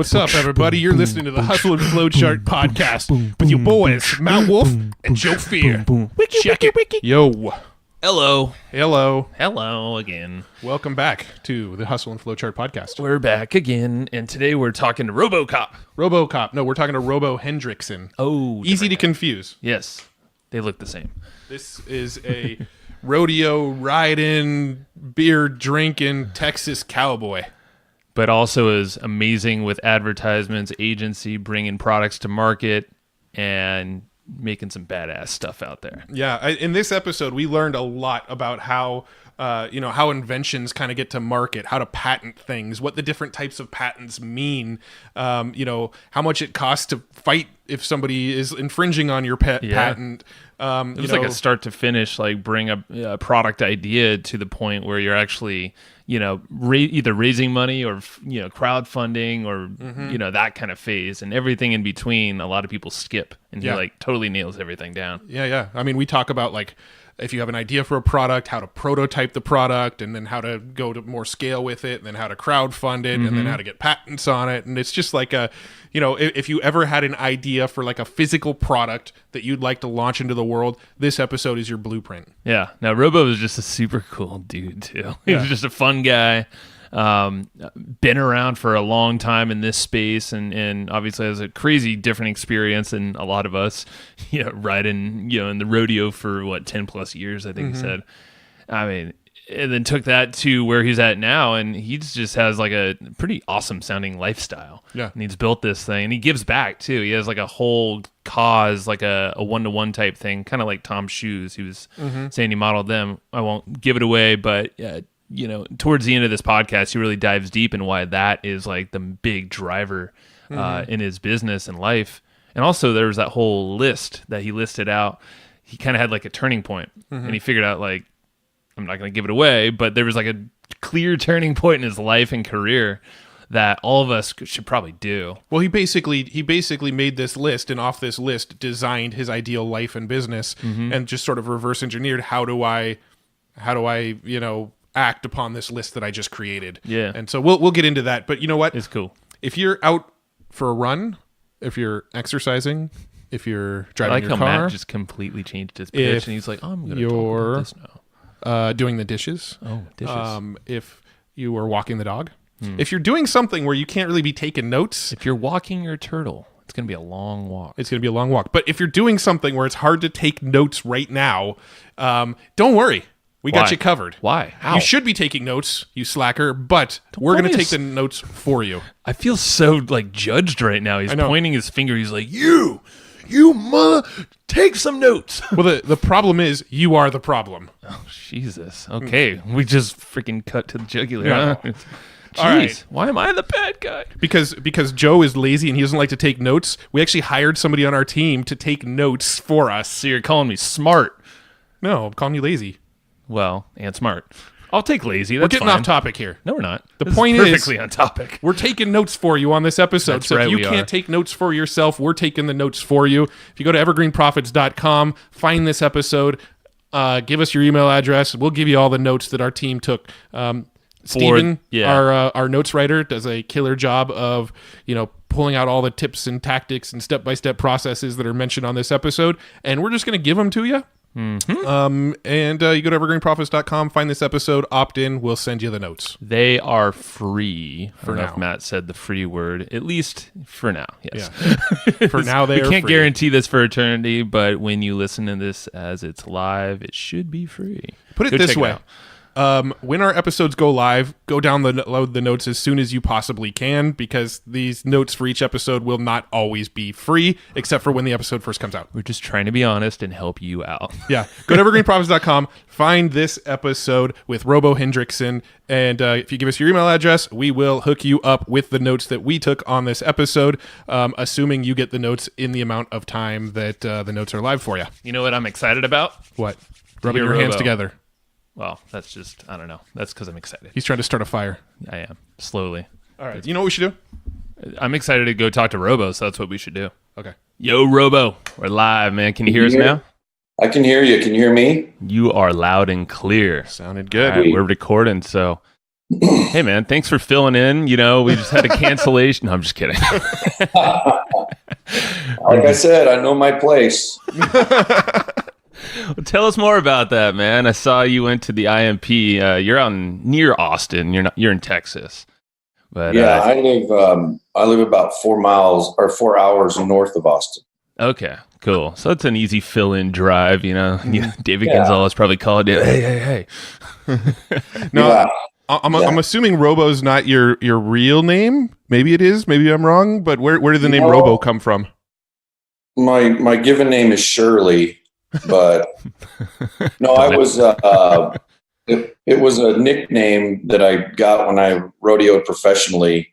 What's up, everybody? You're listening to the Hustle and Flowchart podcast with your boys, Matt Wolf and Joe Fear. Check it. Yo. Hello. Hello. Hello again. Welcome back to the Hustle and Flowchart podcast. We're back again, and today we're talking to RoboCop. RoboCop. No, we're talking to Robo Hendrickson. Oh, easy to confuse. Yes, they look the same. This is a rodeo riding, beer drinking Texas cowboy. But also is amazing with advertisements, agency, bringing products to market, and making some badass stuff out there. Yeah, in this episode, we learned a lot about how how inventions kind of get to market, how to patent things, what the different types of patents mean, how much it costs to fight if somebody is infringing on your patent. It was like a start to finish, like bring a product idea to the point where you're actually, either raising money or, crowdfunding or, that kind of phase, and everything in between. A lot of people skip, and he totally nails everything down. Yeah. I mean, we talk about if you have an idea for a product, how to prototype the product, and then how to go to more scale with it, and then how to crowdfund it, and then how to get patents on it. And it's just like if you ever had an idea for like a physical product that you'd like to launch into the world, this episode is your blueprint. Yeah. Now, Robo is just a super cool dude too. He was just a fun guy. Been around for a long time in this space, and obviously has a crazy different experience than a lot of us, riding, in the rodeo for 10 plus years, I think he said. I mean, and then took that to where he's at now, and he just has like a pretty awesome sounding lifestyle. Yeah. And he's built this thing, and he gives back too. He has like a whole cause, like a one-to-one type thing, kind of like Tom's shoes. He was saying he modeled them. I won't give it away, but towards the end of this podcast, he really dives deep in why that is like the big driver in his business and life. And also there was that whole list that he listed out. He kind of had like a turning point, and he figured out like, I'm not going to give it away, but there was like a clear turning point in his life and career that all of us should probably do. Well, he basically made this list, and off this list designed his ideal life and business, and just sort of reverse engineered how do I act upon this list that I just created. Yeah. And so we'll get into that. But you know what? It's cool. If you're out for a run, if you're exercising, if you're driving your car. I like how Matt just completely changed his pitch, and he's like, I'm going to talk about this now. Doing the dishes. Oh, dishes. If you are walking the dog. If you're doing something where you can't really be taking notes. If you're walking your turtle, it's going to be a long walk. It's going to be a long walk. But if you're doing something where it's hard to take notes right now, don't worry. We got you covered. Why? How? You should be taking notes, you slacker, but we're going to take the notes for you. I feel so judged right now. He's pointing his finger. He's like, you mother, take some notes. Well, the problem is you are the problem. Oh, Jesus. Okay. We just freaking cut to the jugular. Yeah. Huh? Jeez, all right. Why am I the bad guy? Because Joe is lazy and he doesn't like to take notes, we actually hired somebody on our team to take notes for us. So you're calling me smart? No, I'm calling you lazy. Well, and smart. I'll take lazy. We're getting off topic here. No, we're not. The point is perfectly on topic. We're taking notes for you on this episode. That's so right, if you can't take notes for yourself, we're taking the notes for you. If you go to evergreenprofits.com, find this episode, give us your email address. We'll give you all the notes that our team took. Steven, our notes writer, does a killer job of, pulling out all the tips and tactics and step-by-step processes that are mentioned on this episode. And we're just going to give them to you. And you go to evergreenprofits.com, find this episode, opt in, we'll send you the notes. They are free. For now. If Matt said the free word, at least for now. Yes. Yeah. For now, they are free. We can't guarantee this for eternity, but when you listen to this as it's live, it should be free. Put it this way. When our episodes go live, go download the notes as soon as you possibly can, because these notes for each episode will not always be free, except for when the episode first comes out. We're just trying to be honest and help you out. Yeah. Go to evergreenprofits.com, find this episode with Robo Hendrickson, and if you give us your email address, we will hook you up with the notes that we took on this episode, assuming you get the notes in the amount of time that the notes are live for you. You know what I'm excited about? What? Rubbing your hands together. Well, that's just, I don't know. That's because I'm excited. He's trying to start a fire. I am. Slowly. All right. You know what we should do? I'm excited to go talk to Robo, so that's what we should do. Okay. Yo, Robo. We're live, man. Can you hear us now? I can hear you. Can you hear me? You are loud and clear. Sounded good. All right, we're recording, so Hey, man, thanks for filling in. You know, we just had a cancellation. No, I'm just kidding. Like I said, I know my place. Well, tell us more about that, man. I saw you went to the IMP. You're out near Austin. You're in Texas. But yeah, I live about 4 hours north of Austin. Okay, cool. So it's an easy fill-in drive, you know. David Gonzalez probably called you. Hey. No, Yeah. I'm assuming Robo's not your real name. Maybe it is. Maybe I'm wrong. But where did the name Robo come from? My given name is Shirley, but no, it was a nickname that I got when I rodeoed professionally,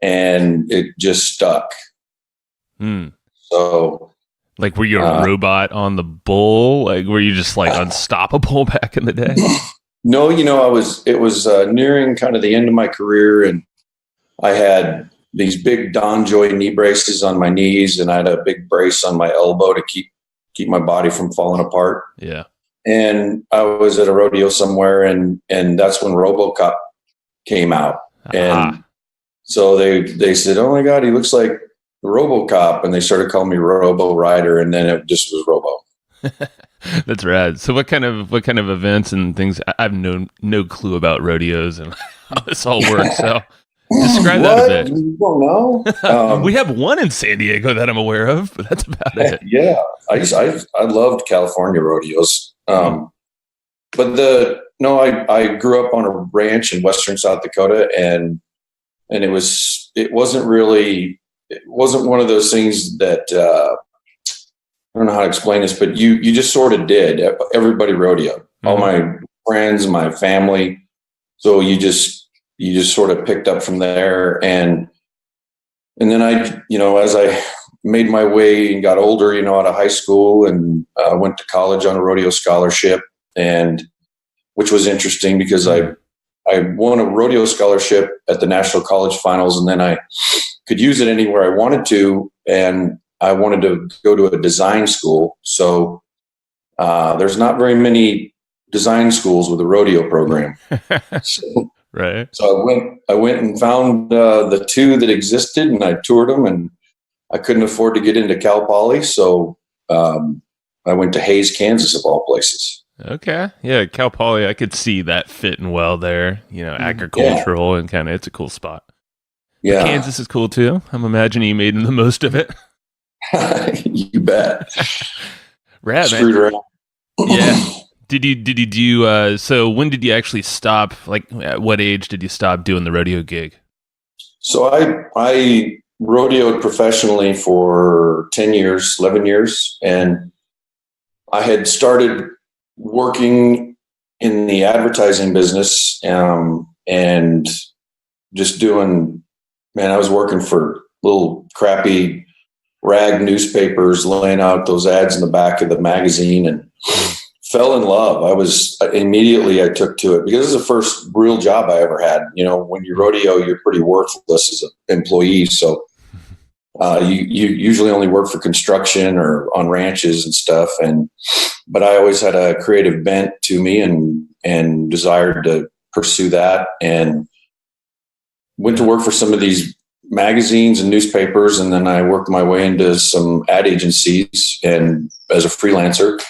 and it just stuck. So, like, were you a robot on the bull? Like, were you just like unstoppable back in the day? No, it was nearing kind of the end of my career, and I had these big DonJoy knee braces on my knees, and I had a big brace on my elbow to keep my body from falling apart. Yeah. And I was at a rodeo somewhere, and that's when RoboCop came out. And so they said, "Oh my God, he looks like RoboCop," and they started calling me Robo Rider, and then it just was Robo. That's rad. So what kind of events and things? I have no clue about rodeos and how this all works. So describe that a bit. You don't know? We have one in San Diego that I'm aware of, but that's about it. Yeah, I loved California rodeos. But I grew up on a ranch in western South Dakota, and it wasn't one of those things that I don't know how to explain this, but you just sort of did. Everybody rodeoed. All my friends, my family. So you just sort of picked up from there, and then as I made my way and got older, out of high school, and went to college on a rodeo scholarship, and which was interesting because I won a rodeo scholarship at the National College Finals, and then I could use it anywhere I wanted to, and I wanted to go to a design school. So there's not very many design schools with a rodeo program. Right. So I went and found the two that existed, and I toured them, and I couldn't afford to get into Cal Poly. So I went to Hays, Kansas, of all places. Okay. Yeah. Cal Poly, I could see that fitting well there, agricultural and kind of, it's a cool spot. Yeah. But Kansas is cool too. I'm imagining you made the most of it. You bet. Rad, Screwed man. around. Yeah. Did you do, so when did you actually stop? Like, at what age did you stop doing the rodeo gig? So I rodeoed professionally for 10 years, 11 years. And I had started working in the advertising business, and just doing, I was working for little crappy rag newspapers, laying out those ads in the back of the magazine, and fell in love. I took to it because it was the first real job I ever had. When you rodeo, you're pretty worthless as an employee. So you usually only work for construction or on ranches and stuff. But I always had a creative bent to me, and desired to pursue that, and went to work for some of these magazines and newspapers. And then I worked my way into some ad agencies and as a freelancer.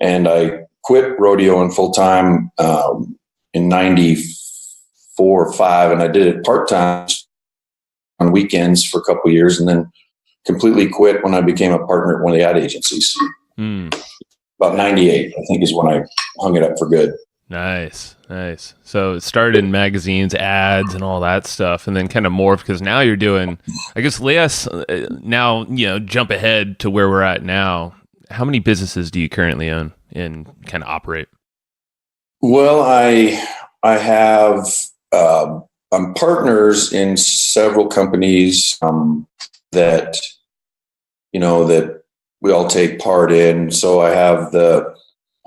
And I quit rodeoing full time in 94 or 5, and I did it part time on weekends for a couple of years, and then completely quit when I became a partner at one of the ad agencies. About 98, I think, is when I hung it up for good. Nice. So it started in magazines, ads, and all that stuff, and then kind of morphed because now you're doing, I guess, now, jump ahead to where we're at now. How many businesses do you currently own and kind of operate? Well, I have, I'm partners in several companies that we all take part in. So I have the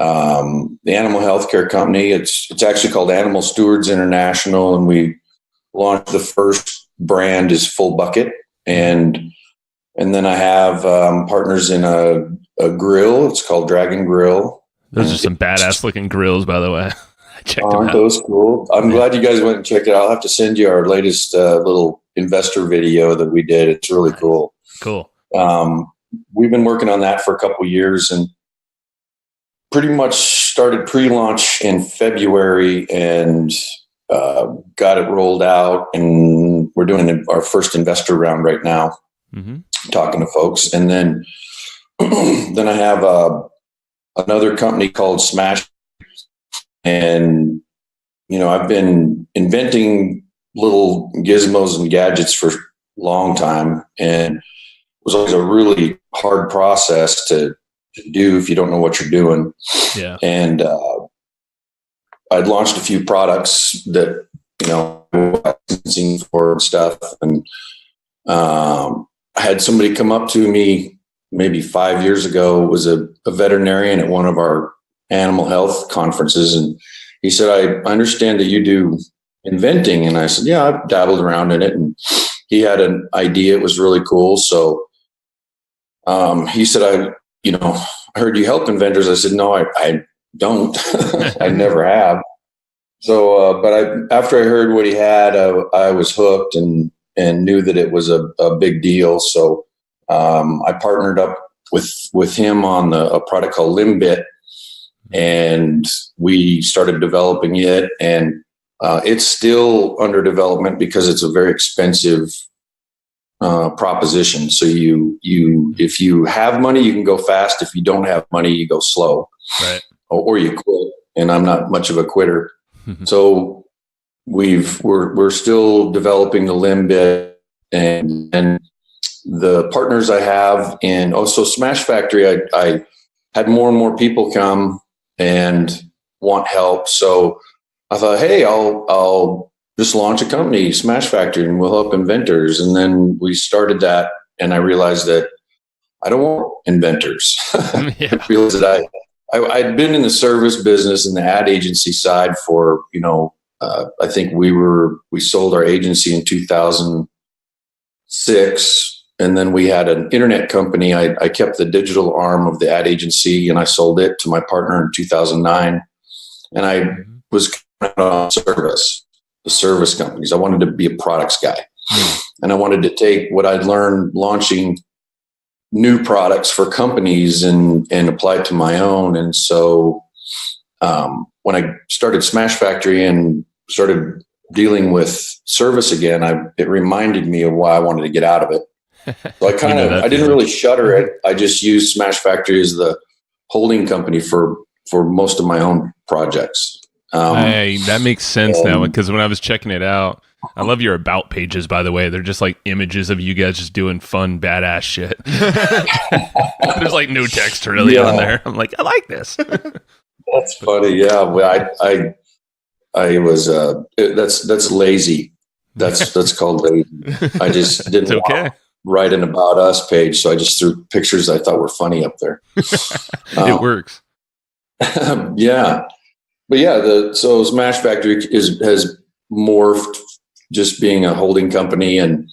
animal healthcare company. It's actually called Animal Stewards International, and we launched the first brand is Full Bucket, and then I have partners in a grill. It's called Dragon Grill. Those are some badass looking grills, by the way. checked them out. That was cool. I'm glad you guys went and checked it out. I'll have to send you our latest little investor video that we did. It's really cool. Cool. We've been working on that for a couple of years and pretty much started pre-launch in February and got it rolled out. And we're doing our first investor round right now, talking to folks. And then, then I have another company called Smash. And, I've been inventing little gizmos and gadgets for a long time. And it was always a really hard process to do if you don't know what you're doing. Yeah. And I'd launched a few products that, licensing for and stuff. And I had somebody come up to me maybe 5 years ago, was a veterinarian at one of our animal health conferences. And he said, I understand that you do inventing. And I said, yeah, I've dabbled around in it. And he had an idea. It was really cool. So he said, I heard you help inventors. I said, no, I don't. I never have. So, but after I heard what he had, I was hooked and knew that it was a big deal. So I partnered up with him on a product called Limbit, and we started developing it. And it's still under development because it's a very expensive proposition. So if you have money, you can go fast. If you don't have money, you go slow, right? Or you quit. And I'm not much of a quitter. So we're still developing the Limbit, and the partners I have so Smash Factory, I had more and more people come and want help. So I thought, hey, I'll just launch a company, Smash Factory, and we'll help inventors. And then we started that, and I realized that I don't want inventors. Yeah. I realized that I'd been in the service business and the ad agency side for, I think we sold our agency in 2006. And then we had an internet company. I kept the digital arm of the ad agency, and I sold it to my partner in 2009. And I was on the service companies. I wanted to be a products guy. And I wanted to take what I'd learned launching new products for companies and apply it to my own. And so when I started Smash Factory and started dealing with service again, it reminded me of why I wanted to get out of it. So I didn't really shutter it. I just used Smash Factory as the holding company for most of my own projects. That makes sense now, because when I was checking it out, I love your about pages, by the way. They're just like images of you guys just doing fun, badass shit. There's like no text really on there. I'm like, I like this. That's funny. Yeah. Well, I was, that's lazy. That's called lazy. I just didn't want to write an about us page. So I just threw pictures I thought were funny up there. It works. Yeah. But yeah, so Smash Factory has morphed just being a holding company. And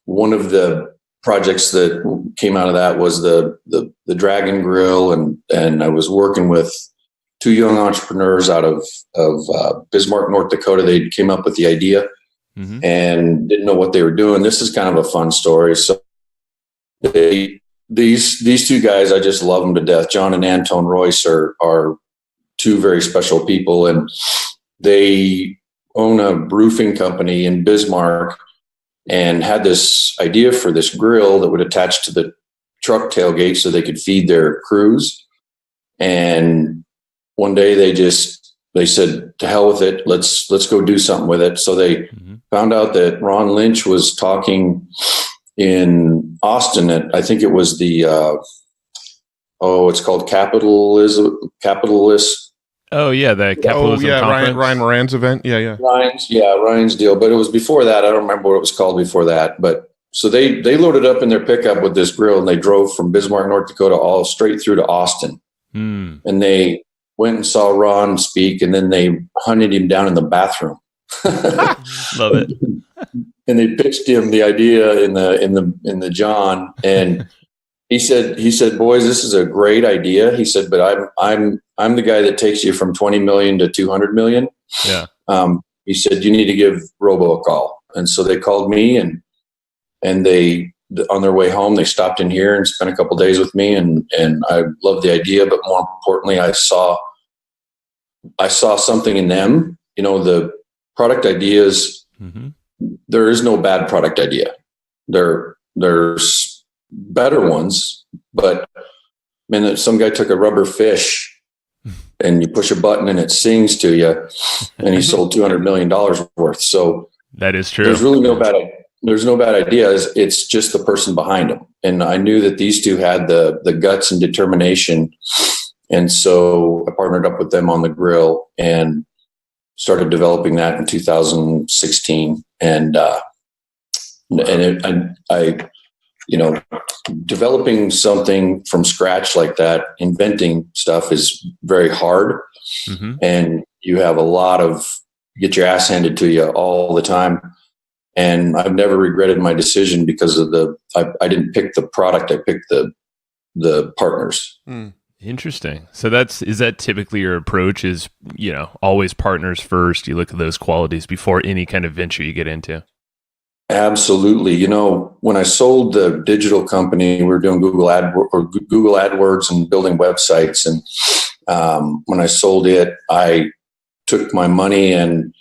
one of the projects that came out of that was the Dragon Grill. And I was working with two young entrepreneurs out of Bismarck, North Dakota. They came up with the idea and didn't know what they were doing. This is kind of a fun story. So these two guys, I just love them to death. John and Anton Royce are two very special people, and they own a roofing company in Bismarck and had this idea for this grill that would attach to the truck tailgate so they could feed their crews. And one day they said, to hell with it. Let's go do something with it. So they found out that Ron Lynch was talking in Austin at, I think it was the, it's called Capitalist. Oh yeah, the capitalism conference. Ryan Moran's event. Yeah. Ryan's deal. But it was before that. I don't remember what it was called before that. But so they loaded up in their pickup with this grill, and they drove from Bismarck, North Dakota, all straight through to Austin. And they went and saw Ron speak, and then they hunted him down in the bathroom. Love it. And they pitched him the idea in the John, and he said, boys, this is a great idea. He said, but I'm I'm the guy that takes you from 20 million to 200 million. Yeah. He said, you need to give Robo a call. And so they called me, and they, on their way home, they stopped in here and spent a couple of days with me. And I loved the idea, but more importantly, I saw something in them. The product ideas, there is no bad product idea. There's better ones, but man, some guy took a rubber fish and you push a button and it sings to you, and he sold $200 million worth. So that is true. There's really there's no bad ideas. It's just the person behind them. And I knew that these two had the guts and determination. And so I partnered up with them on the grill and started developing that in 2016. Developing something from scratch like that, inventing stuff is very hard. And you have get your ass handed to you all the time. And I've never regretted my decision because of I didn't pick the product. I picked the partners. Interesting. So is that typically your approach is, always partners first? You look at those qualities before any kind of venture you get into? Absolutely. When I sold the digital company, we were doing Google AdWords and building websites. And when I sold it, I took my money and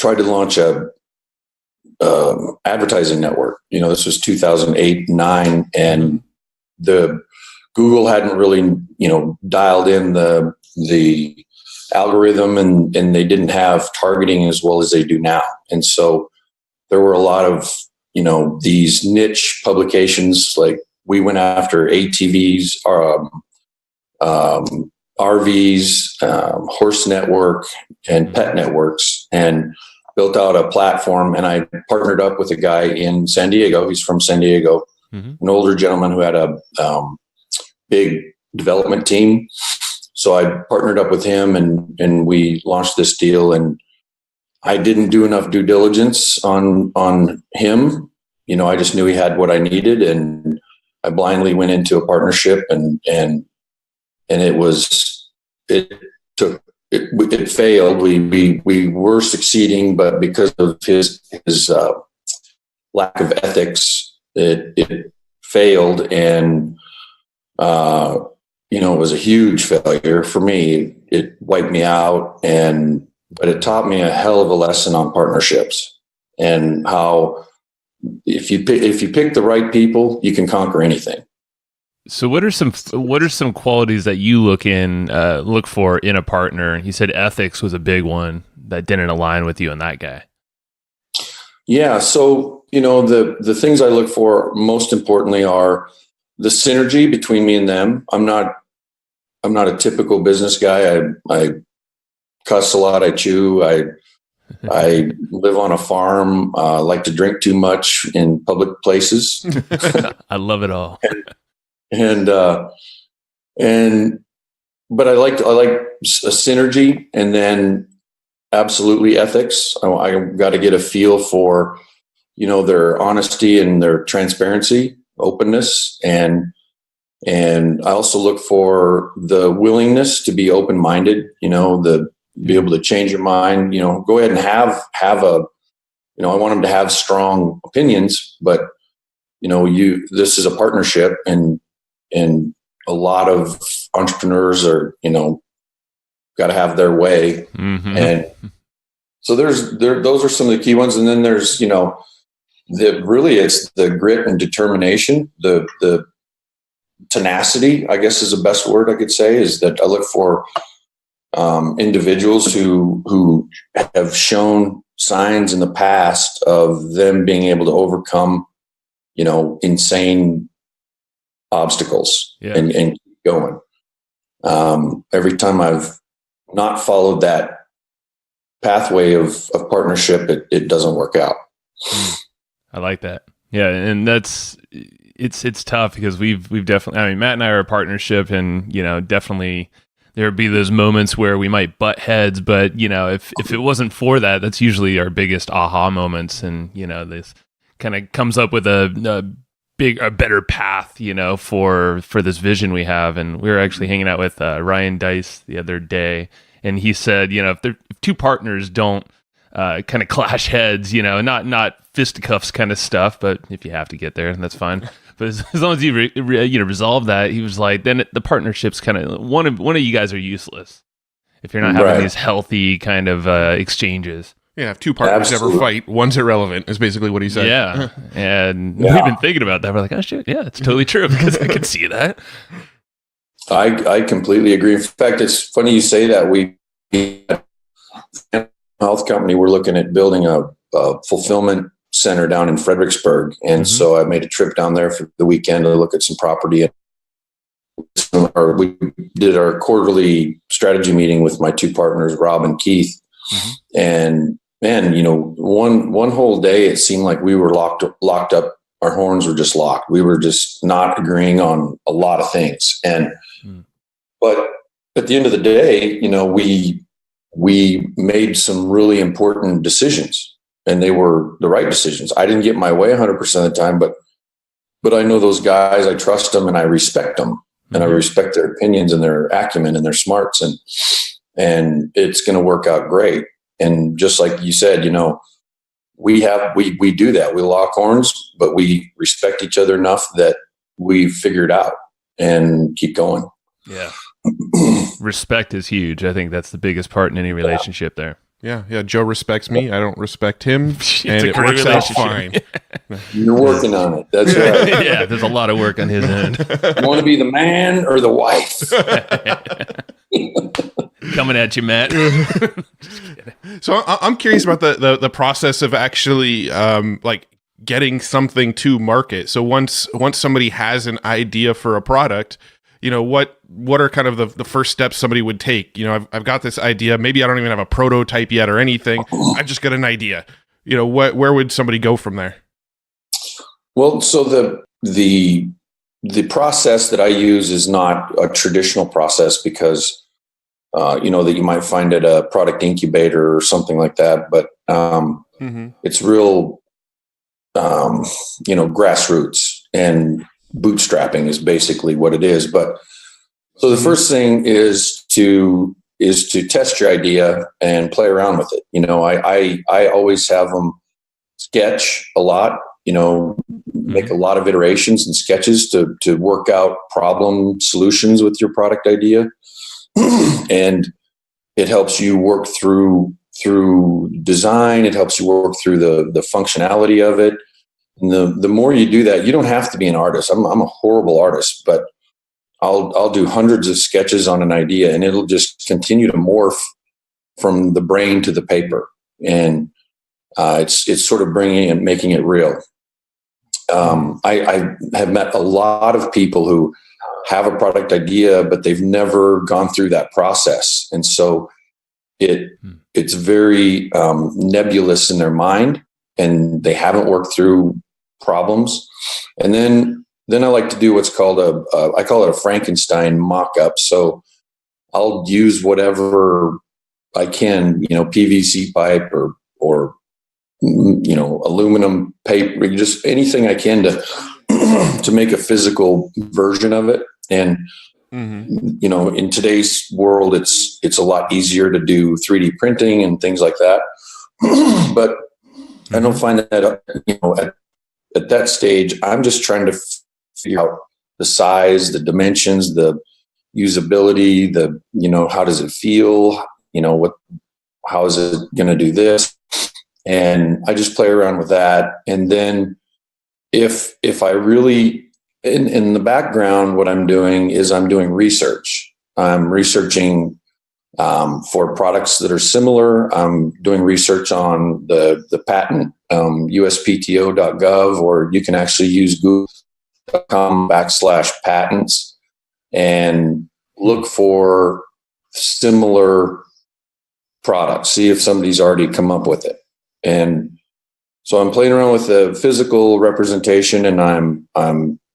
tried to launch a advertising network. This was 2008, 9, and the Google hadn't really, dialed in the algorithm, and they didn't have targeting as well as they do now. And so there were a lot of, these niche publications. Like we went after ATVs, RVs, horse network, and pet networks, and built out a platform. And I partnered up with a guy in San Diego. He's from San Diego, an older gentleman who had a big development team. So I partnered up with him, and we launched this deal. And I didn't do enough due diligence on him. I just knew he had what I needed, and I blindly went into a partnership, and it failed. We were succeeding, but because of his lack of ethics, it failed, and it was a huge failure for me. It wiped me out, but it taught me a hell of a lesson on partnerships and how if you pick the right people, you can conquer anything. So what are some qualities that you look for in a partner? You said ethics was a big one that didn't align with you and that guy. Yeah. So, the things I look for most importantly are the synergy between me and them. I'm not a typical business guy. I cuss a lot. I chew. I live on a farm. Like to drink too much in public places. I love it all. But I like a synergy, and then absolutely ethics. I got to get a feel for, their honesty and their transparency, openness, and I also look for the willingness to be open-minded. Be able to change your mind. Go ahead and have a. I want them to have strong opinions, but this is a partnership, and a lot of entrepreneurs are, got to have their way. And so those are some of the key ones. And then there's, it's the grit and determination, the tenacity, I guess is the best word I could say, is that I look for individuals who have shown signs in the past of them being able to overcome, insane obstacles and keep going. Every time I've not followed that pathway of partnership, it doesn't work out. I like that. Yeah. And it's tough because we've definitely, Matt and I are a partnership, and, definitely there would be those moments where we might butt heads, but if it wasn't for that, that's usually our biggest aha moments. And, this kind of comes up with a a better path, for this vision we have. And we were actually hanging out with Ryan Dice the other day, and he said, if two partners don't kind of clash heads, not fisticuffs kind of stuff, but if you have to get there, that's fine. But as long as you resolve that, he was like, then the partnership's kind of one of you guys are useless if you're not having these healthy kind of exchanges. Yeah, if two partners ever fight, one's irrelevant, is basically what he said. Yeah. And we've been thinking about that. We're like, oh, shit, yeah, it's totally true, because I can see that. I completely agree. In fact, it's funny you say that. We, health company, we're looking at building a fulfillment center down in Fredericksburg. And so I made a trip down there for the weekend to look at some property. We did our quarterly strategy meeting with my two partners, Rob and Keith. And man, one whole day, it seemed like we were locked up. Our horns were just locked. We were just not agreeing on a lot of things. But at the end of the day, we made some really important decisions, and they were the right decisions. I didn't get my way 100% of the time, but I know those guys, I trust them and I respect them, and I respect their opinions and their acumen and their smarts, and it's going to work out great. And just like you said, we do that. We lock horns, but we respect each other enough that we figure it out and keep going. Yeah. Respect is huge. I think that's the biggest part in any relationship there. Yeah. Joe respects me. I don't respect him. And it works out fine. You're working on it. That's right. Yeah, there's a lot of work on his end. You want to be the man or the wife? Coming at you, Matt. So I'm curious about the process of actually getting something to market. So once somebody has an idea for a product, what are kind of the first steps somebody would take? I've got this idea. Maybe I don't even have a prototype yet or anything. I've just got an idea. Where would somebody go from there? Well, so the process that I use is not a traditional process, because that you might find at a product incubator or something like that. But it's real, grassroots, and bootstrapping is basically what it is. But so the first thing is to test your idea and play around with it. I always have them sketch a lot, make a lot of iterations and sketches to work out problem solutions with your product idea. And it helps you work through design. It helps you work through the functionality of it. And the more you do that, you don't have to be an artist. I'm a horrible artist, but I'll do hundreds of sketches on an idea, and it'll just continue to morph from the brain to the paper. And it's sort of bringing and making it real. I have met a lot of people who have a product idea, but they've never gone through that process. And so it's very nebulous in their mind, and they haven't worked through problems. And then I like to do what's called I call it a Frankenstein mock-up. So I'll use whatever I can, PVC pipe or aluminum paper, just anything I can to make a physical version of it. And in today's world, it's a lot easier to do 3D printing and things like that. But I don't find that at that stage, I'm just trying to figure out the size, the dimensions, the usability, how does it feel? How is it going to do this? And I just play around with that. And then if I really, in the background, what I'm doing is I'm doing research. I'm researching for products that are similar. I'm doing research on the patent, uspto.gov, or you can actually use google.com/patents and look for similar products, see if somebody's already come up with it. And so I'm playing around with the physical representation, and I'm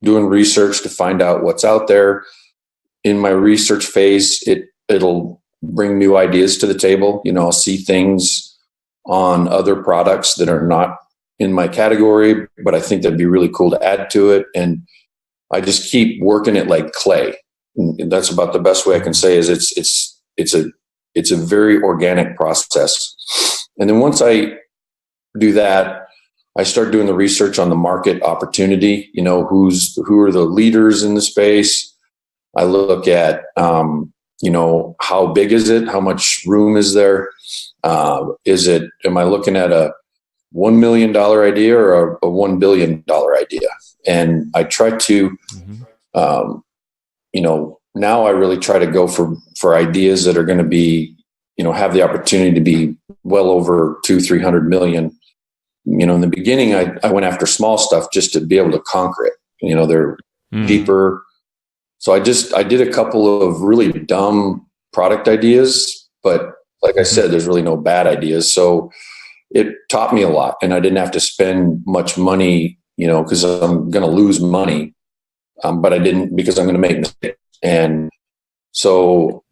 doing research to find out what's out there. In my research phase, it'll bring new ideas to the table. I'll see things on other products that are not in my category, but I think that'd be really cool to add to it. And I just keep working it like clay. And that's about the best way I can say is it's a very organic process. And then once I do that, I start doing the research on the market opportunity, who are the leaders in the space. I look at, how big is it? How much room is there? Am I looking at a $1 million idea or a $1 billion idea? And I try to, now I really try to go for ideas that are going to be, have the opportunity to be well over 200-300 million. In the beginning, I went after small stuff just to be able to conquer it. They're cheaper. So I did a couple of really dumb product ideas, but like I said, there's really no bad ideas. So it taught me a lot, and I didn't have to spend much money, because I'm going to lose money. But I didn't, because I'm going to make mistakes. And so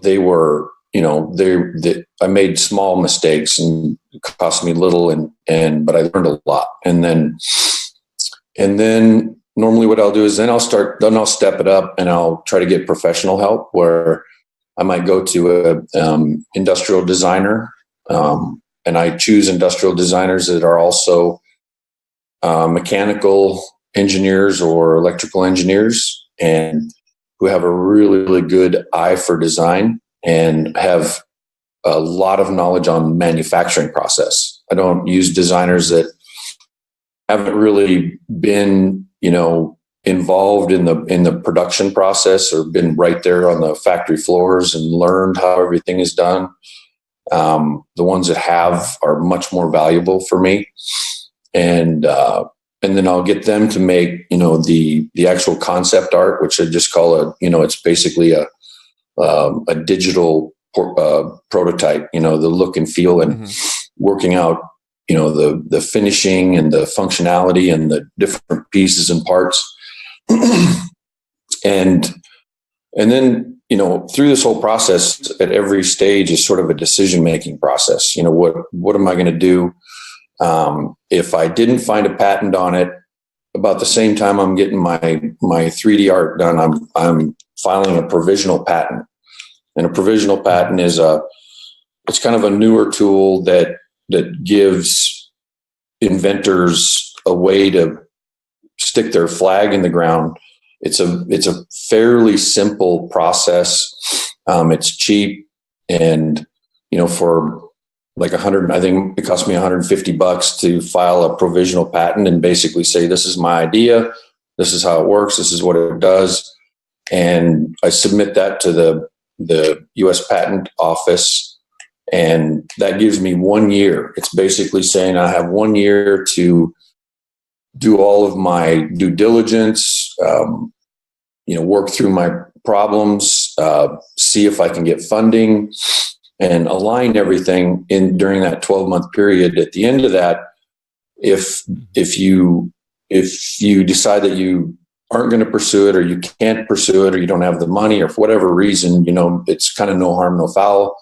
they were, I made small mistakes and it cost me little, but I learned a lot. And then normally what I'll do is then I'll step it up and I'll try to get professional help, where I might go to a industrial designer, and I choose industrial designers that are also mechanical engineers or electrical engineers, and who have a really, really good eye for design and have a lot of knowledge on manufacturing process. I don't use designers that haven't really been, involved in the production process or been right there on the factory floors and learned how everything is done. The ones that have are much more valuable for me. And then I'll get them to make, the actual concept art, which I just call it's basically a digital prototype, the look and feel, and working out, the finishing and the functionality and the different pieces and parts. and then, through this whole process, at every stage is sort of a decision-making process. What am I going to do? If I didn't find a patent on it, about the same time I'm getting my 3D art done, I'm filing a provisional patent. And a provisional patent is it's kind of a newer tool that gives inventors a way to stick their flag in the ground. It's a fairly simple process. It's cheap, and for like I think it cost me $150 to file a provisional patent and basically say, this is my idea, this is how it works, this is what it does. And I submit that to the US Patent Office, and that gives me 1 year. It's basically saying I have 1 year to do all of my due diligence, work through my problems, see if I can get funding, and align everything during that 12-month period. At the end of that, if you decide that you aren't going to pursue it, or you can't pursue it, or you don't have the money, or for whatever reason, it's kind of no harm, no foul.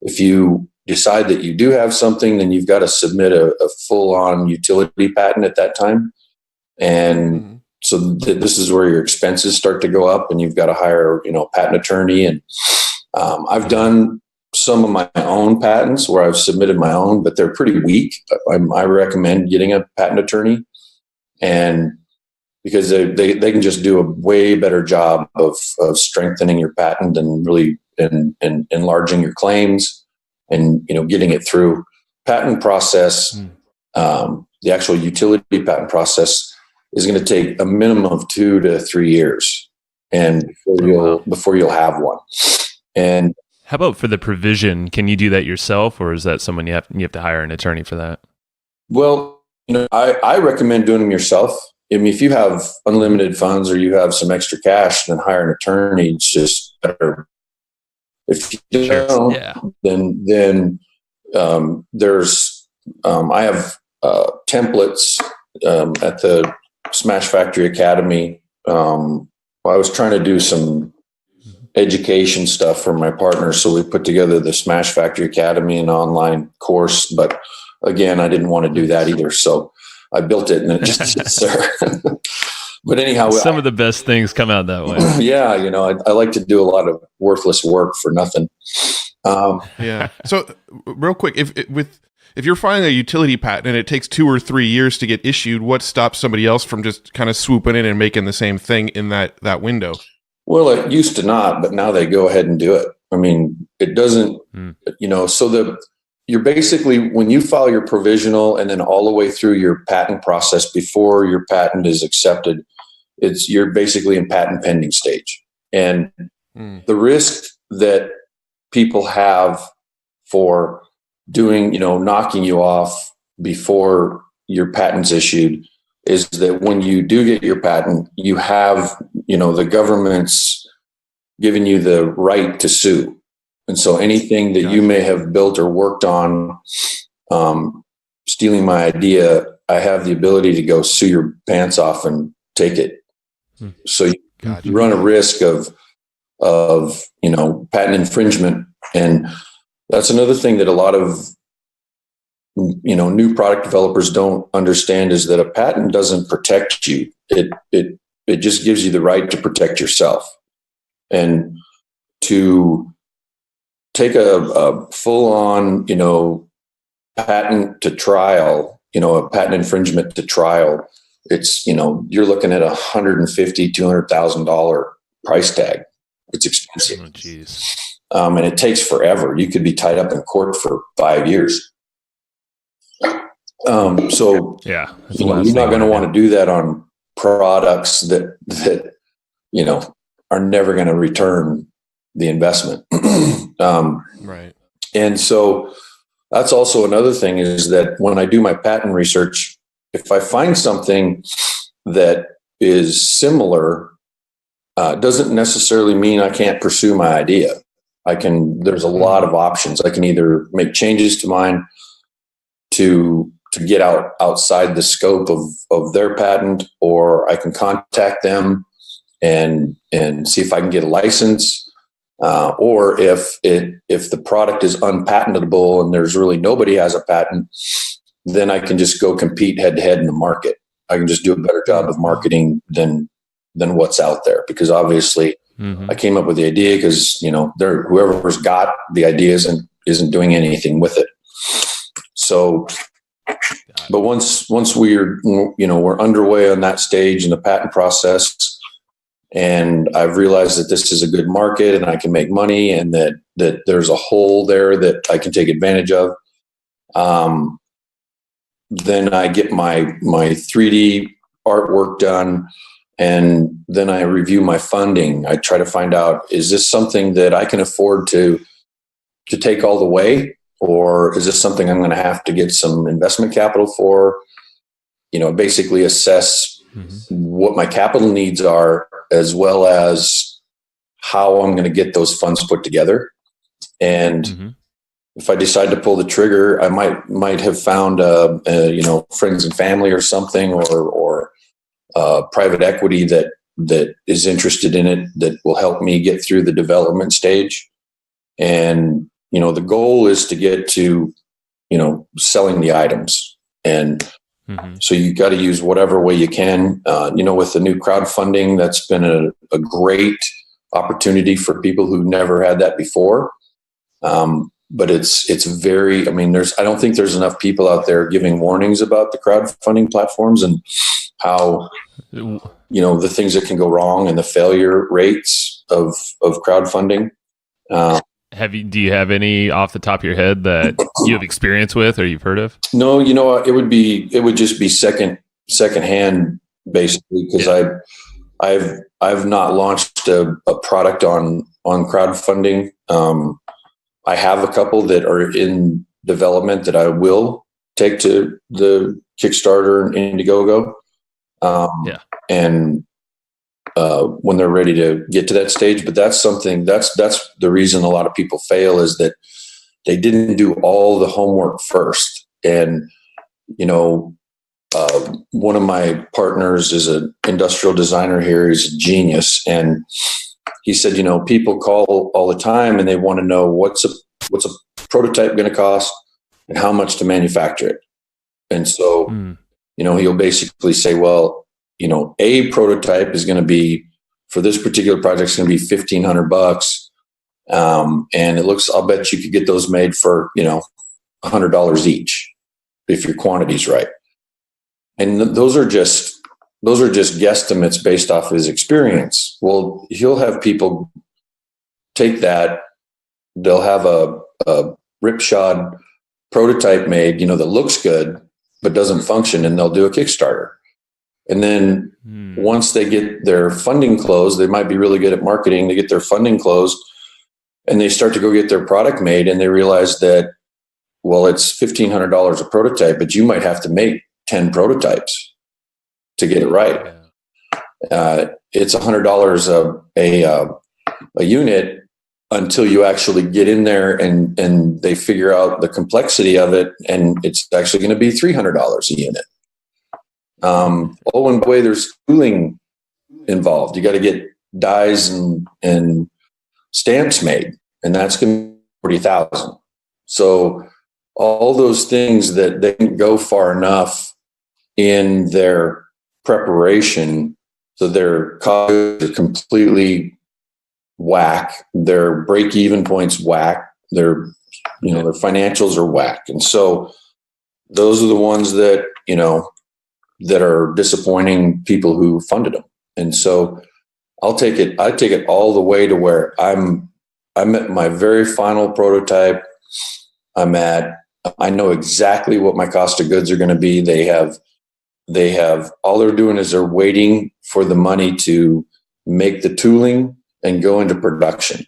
If you decide that you do have something, then you've got to submit a full-on utility patent at that time. And so this is where your expenses start to go up, and you've got to hire, a patent attorney. And I've done some of my own patents where I've submitted my own, but they're pretty weak. I recommend getting a patent attorney, and because they can just do a way better job of strengthening your patent and really and enlarging your claims and getting it through. Patent process, the actual utility patent process is going to take a minimum of 2 to 3 years, and before you'll have one. And how about for the provision? Can you do that yourself, or is that someone you have to hire an attorney for that? Well, I recommend doing them yourself. I mean, if you have unlimited funds or you have some extra cash, then hire an attorney. It's just better. If you don't, then there's I have templates at the Smash Factory Academy. I was trying to do some education stuff for my partner, so we put together the Smash Factory Academy, an online course. But again, I didn't want to do that either. So I built it and it just sits there. But anyhow, some of the best things come out that way. Yeah, I like to do a lot of worthless work for nothing. Yeah. So real quick, if you're filing a utility patent and it takes 2 or 3 years to get issued, what stops somebody else from just kind of swooping in and making the same thing in that window? Well, it used to not, but now they go ahead and do it. I mean, it doesn't, so you're basically, when you file your provisional and then all the way through your patent process before your patent is accepted, you're basically in patent pending stage. And the risk that people have for doing, knocking you off before your patent's issued is that when you do get your patent, you have, the government's giving you the right to sue. And so anything that you may have built or worked on, stealing my idea, I have the ability to go sue your pants off and take it. So you run a risk of patent infringement. And that's another thing that a lot of new product developers don't understand, is that a patent doesn't protect you. It just gives you the right to protect yourself. And to take a full on, patent to trial, a patent infringement to trial, it's, you're looking at $150,000, $200,000 price tag. It's expensive. Oh, geez. And it takes forever. You could be tied up in court for 5 years. So yeah, you're not going to want to do that on products that are never going to return the investment. Right. And so that's also another thing, is that when I do my patent research, if I find something that is similar, doesn't necessarily mean I can't pursue my idea. There's a lot of options. I can either make changes to mine to get outside the scope of their patent, or I can contact them and see if I can get a license. Or if the product is unpatentable and there's really nobody has a patent, then I can just go compete head to head in the market. I can just do a better job of marketing than what's out there, because obviously I came up with the idea because, whoever's got the idea isn't doing anything with it. So, but once we're underway on that stage in the patent process, and I've realized that this is a good market and I can make money, and that there's a hole there that I can take advantage of, then I get my 3D artwork done, and then I review my funding. I try to find out, is this something that I can afford to take all the way, or is this something I'm going to have to get some investment capital for? Basically assess what my capital needs are, as well as how I'm going to get those funds put together. And if I decide to pull the trigger, I might have found friends and family or something, or private equity that is interested in it, that will help me get through the development stage. And the goal is to get to selling the items. And so you got to use whatever way you can. With the new crowdfunding, that's been a great opportunity for people who never had that before. But it's very, I don't think there's enough people out there giving warnings about the crowdfunding platforms and how, the things that can go wrong and the failure rates of crowdfunding. Do you have any off the top of your head that you have experience with or you've heard of? No, it would just be secondhand, basically, because I've not launched a product on crowdfunding. I have a couple that are in development that I will take to the Kickstarter and Indiegogo. And when they're ready to get to that stage. But that's the reason a lot of people fail, is that they didn't do all the homework first. And, one of my partners is an industrial designer here. He's a genius. And he said, people call all the time and they want to know what's a prototype going to cost and how much to manufacture it. And so He'll basically say, well, a prototype is going to be, for this particular project, is going to be $1,500. And I'll bet you could get those made for, $100 each if your quantity's right. And those are just guesstimates based off his experience. Well, he'll have people take that. They'll have a ripshod prototype made, that looks good, but doesn't function. And they'll do a Kickstarter. And then once they get their funding closed, they might be really good at marketing. They get their funding closed and they start to go get their product made. And they realize that, well, it's $1,500 a prototype, but you might have to make 10 prototypes to get it right. It's $100 a unit until you actually get in there and they figure out the complexity of it, and it's actually going to be $300 a unit. And by the way, there's tooling involved. You got to get dies and stamps made, and that's going to be $40,000. So all those things that they didn't go far enough in their preparation, so their costs are completely whack, their break-even points whack, their financials are whack. And so those are the ones that, that are disappointing people who funded them. And so I take it all the way to where I'm at my very final prototype. I know exactly what my cost of goods are going to be. They have all they're doing is they're waiting for the money to make the tooling and go into production.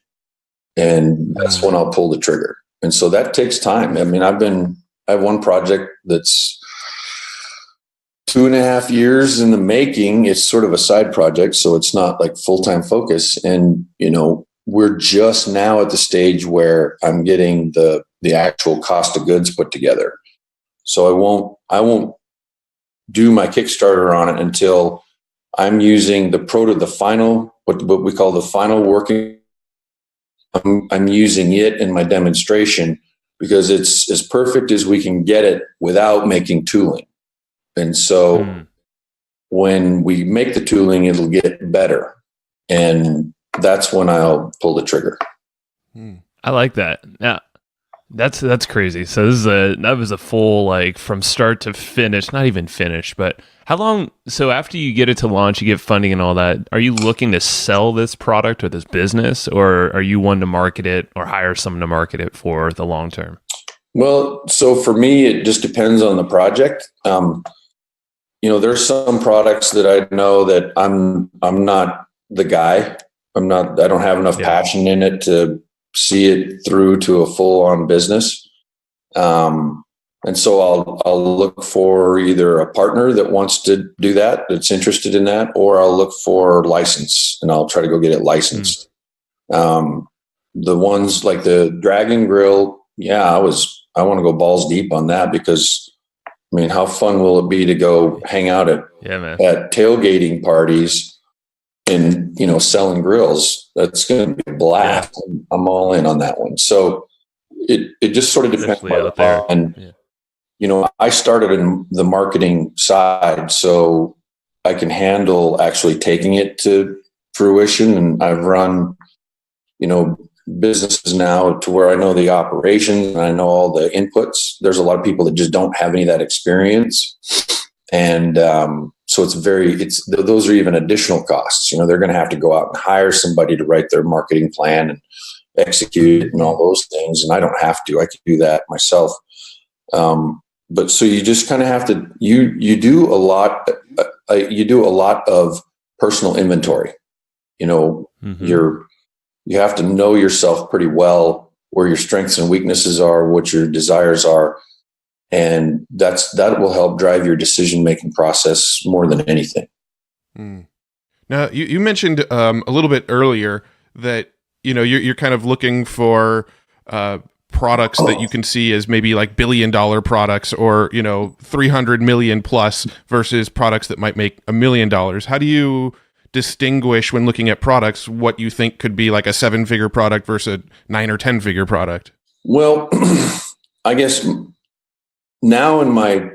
And that's when I'll pull the trigger. And so that takes time. I mean, I have one project that's 2.5 years in the making. It's sort of a side project, so it's not like full-time focus. And, we're just now at the stage where I'm getting the actual cost of goods put together. So I won't do my Kickstarter on it until I'm using the final, what we call the final working. I'm using it in my demonstration because it's as perfect as we can get it without making tooling. And so when we make the tooling, it'll get better. And that's when I'll pull the trigger. I like that. Yeah. That's crazy. So that was a full, from start to finish, not even finish, but how long? So after you get it to launch, you get funding and all that, are you looking to sell this product or this business, or are you one to market it or hire someone to market it for the long term? Well, so for me, it just depends on the project. There's some products that I know that I'm not the guy. I don't have enough passion in it to see it through to a full-on business. And so I'll look for either a partner that wants to do that, that's interested in that, or I'll look for license and I'll try to go get it licensed. The ones like the Dragon Grill, I want to go balls deep on that because, how fun will it be to go hang out at tailgating parties and, selling grills? That's going to be a blast. Yeah. I'm all in on that one. So it just sort of depends on there. And, I started in the marketing side, so I can handle actually taking it to fruition. And I've run, businesses now to where I know the operations and I know all the inputs. There's a lot of people that just don't have any of that experience. And, so those are even additional costs. They're going to have to go out and hire somebody to write their marketing plan and execute it and all those things. And I don't have to. I can do that myself. But so you just kind of have to. You do a lot. You do a lot of personal inventory. You have to know yourself pretty well, where your strengths and weaknesses are, what your desires are. And that will help drive your decision-making process more than anything. Now, you mentioned a little bit earlier that, you're kind of looking for products that you can see as maybe like billion-dollar products or, 300 million plus versus products that might make $1 million. How do you distinguish when looking at products what you think could be like a 7-figure product versus a 9 or 10-figure product? Well, I guess now in my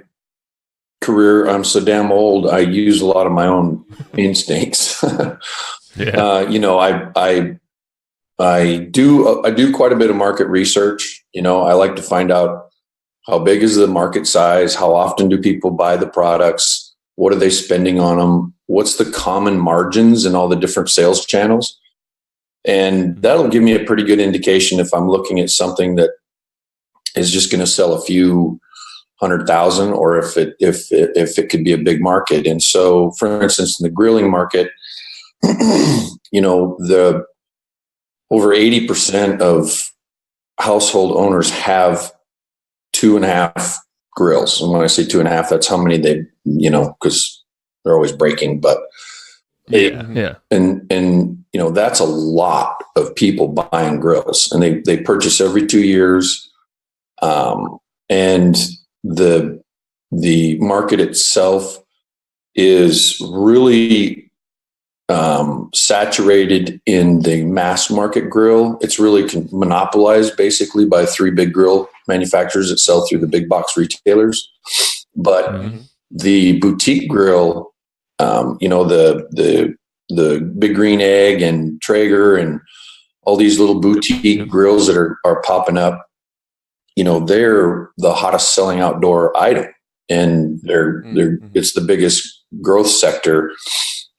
career, I'm so damn old. I use a lot of my own instincts. I do quite a bit of market research. I like to find out how big is the market size, how often do people buy the products, what are they spending on them, what's the common margins in all the different sales channels, and that'll give me a pretty good indication if I'm looking at something that is just going to sell a few 100,000, or if it could be a big market. And so, for instance, in the grilling market, the over 80% of household owners have 2.5 grills. And when I say 2.5, that's how many they, because they're always breaking, but and that's a lot of people buying grills, and they purchase every 2 years. And the market itself is really saturated in the mass market grill. It's really monopolized basically by 3 big grill manufacturers that sell through the big box retailers. But the boutique grill, the Big Green Egg and Traeger and all these little boutique grills that are popping up, they're the hottest selling outdoor item, and it's the biggest growth sector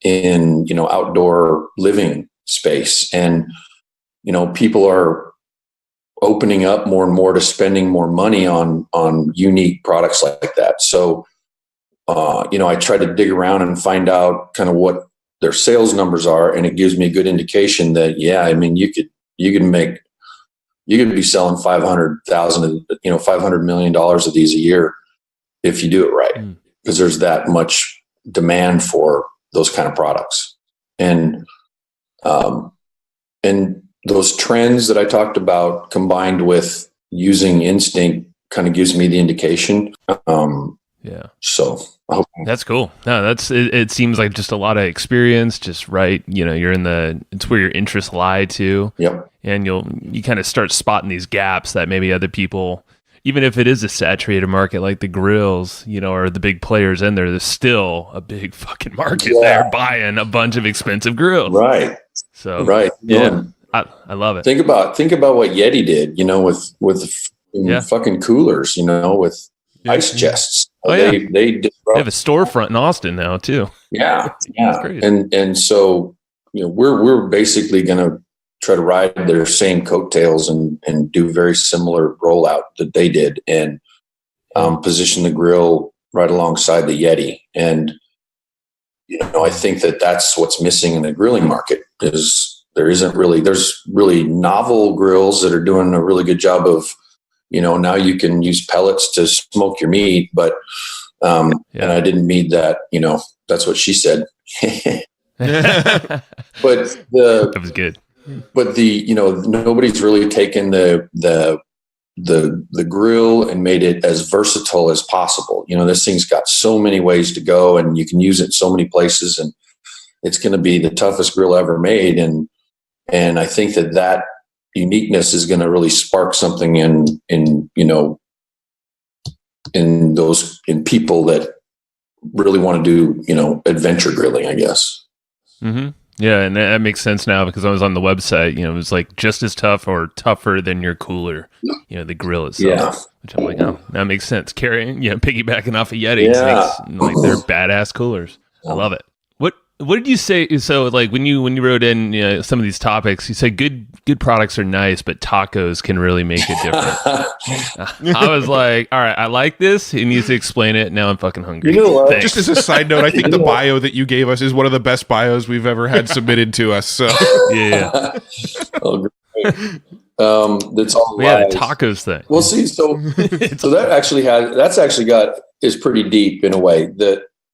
in outdoor living space. And people are opening up more and more to spending more money on unique products like that. So I try to dig around and find out kind of what their sales numbers are, and it gives me a good indication that you could be selling 500,000, $500 million of these a year if you do it right, because there's that much demand for those kind of products. And those trends that I talked about combined with using instinct kind of gives me the indication. So I hope that's cool. No, it seems like just a lot of experience, just right. You're it's where your interests lie too. Yep. And you kind of start spotting these gaps that maybe other people, even if it is a saturated market like the grills, or the big players in there, there's still a big fucking market there buying a bunch of expensive grills. Right. So right. Yeah. I love it. Think about what Yeti did, with fucking coolers, with ice chests. Oh, yeah. They have a storefront in Austin now too. Yeah. And so we're basically going to try to ride their same coattails and do very similar rollout that they did, and position the grill right alongside the Yeti. And I think that's what's missing in the grilling market is there's really novel grills that are doing a really good job of, now you can use pellets to smoke your meat, but and I didn't mean that, that's what she said. But that was good. But nobody's really taken the grill and made it as versatile as possible. This thing's got so many ways to go, and you can use it so many places, and it's going to be the toughest grill ever made. And I think that uniqueness is going to really spark something in people that really want to do, adventure grilling, I guess. Mm-hmm. Yeah. And that makes sense now, because I was on the website, it was like just as tough or tougher than your cooler, the grill itself. Yeah. Which I'm like, oh, that makes sense. Carrying, piggybacking off of Yeti. Yeah. Like they're badass coolers. I love it. What did you say? So like when you wrote in some of these topics, you said good products are nice, but tacos can really make a difference. I was like, all right, I like this. He needs to explain it. Now I'm fucking hungry. Just as a side note, I think the bio that you gave us is one of the best bios we've ever had submitted to us. So yeah. Oh, great. That's all. We had a tacos thing. Well, see, so that's actually is pretty deep in a way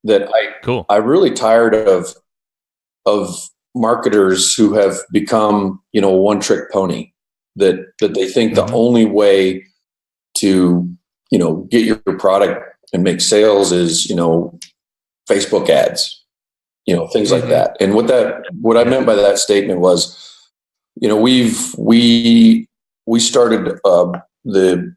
I really tired of marketers who have become, a one-trick pony that they think the only way to, get your product and make sales is, Facebook ads, things like that. And what I meant by that statement was, we started the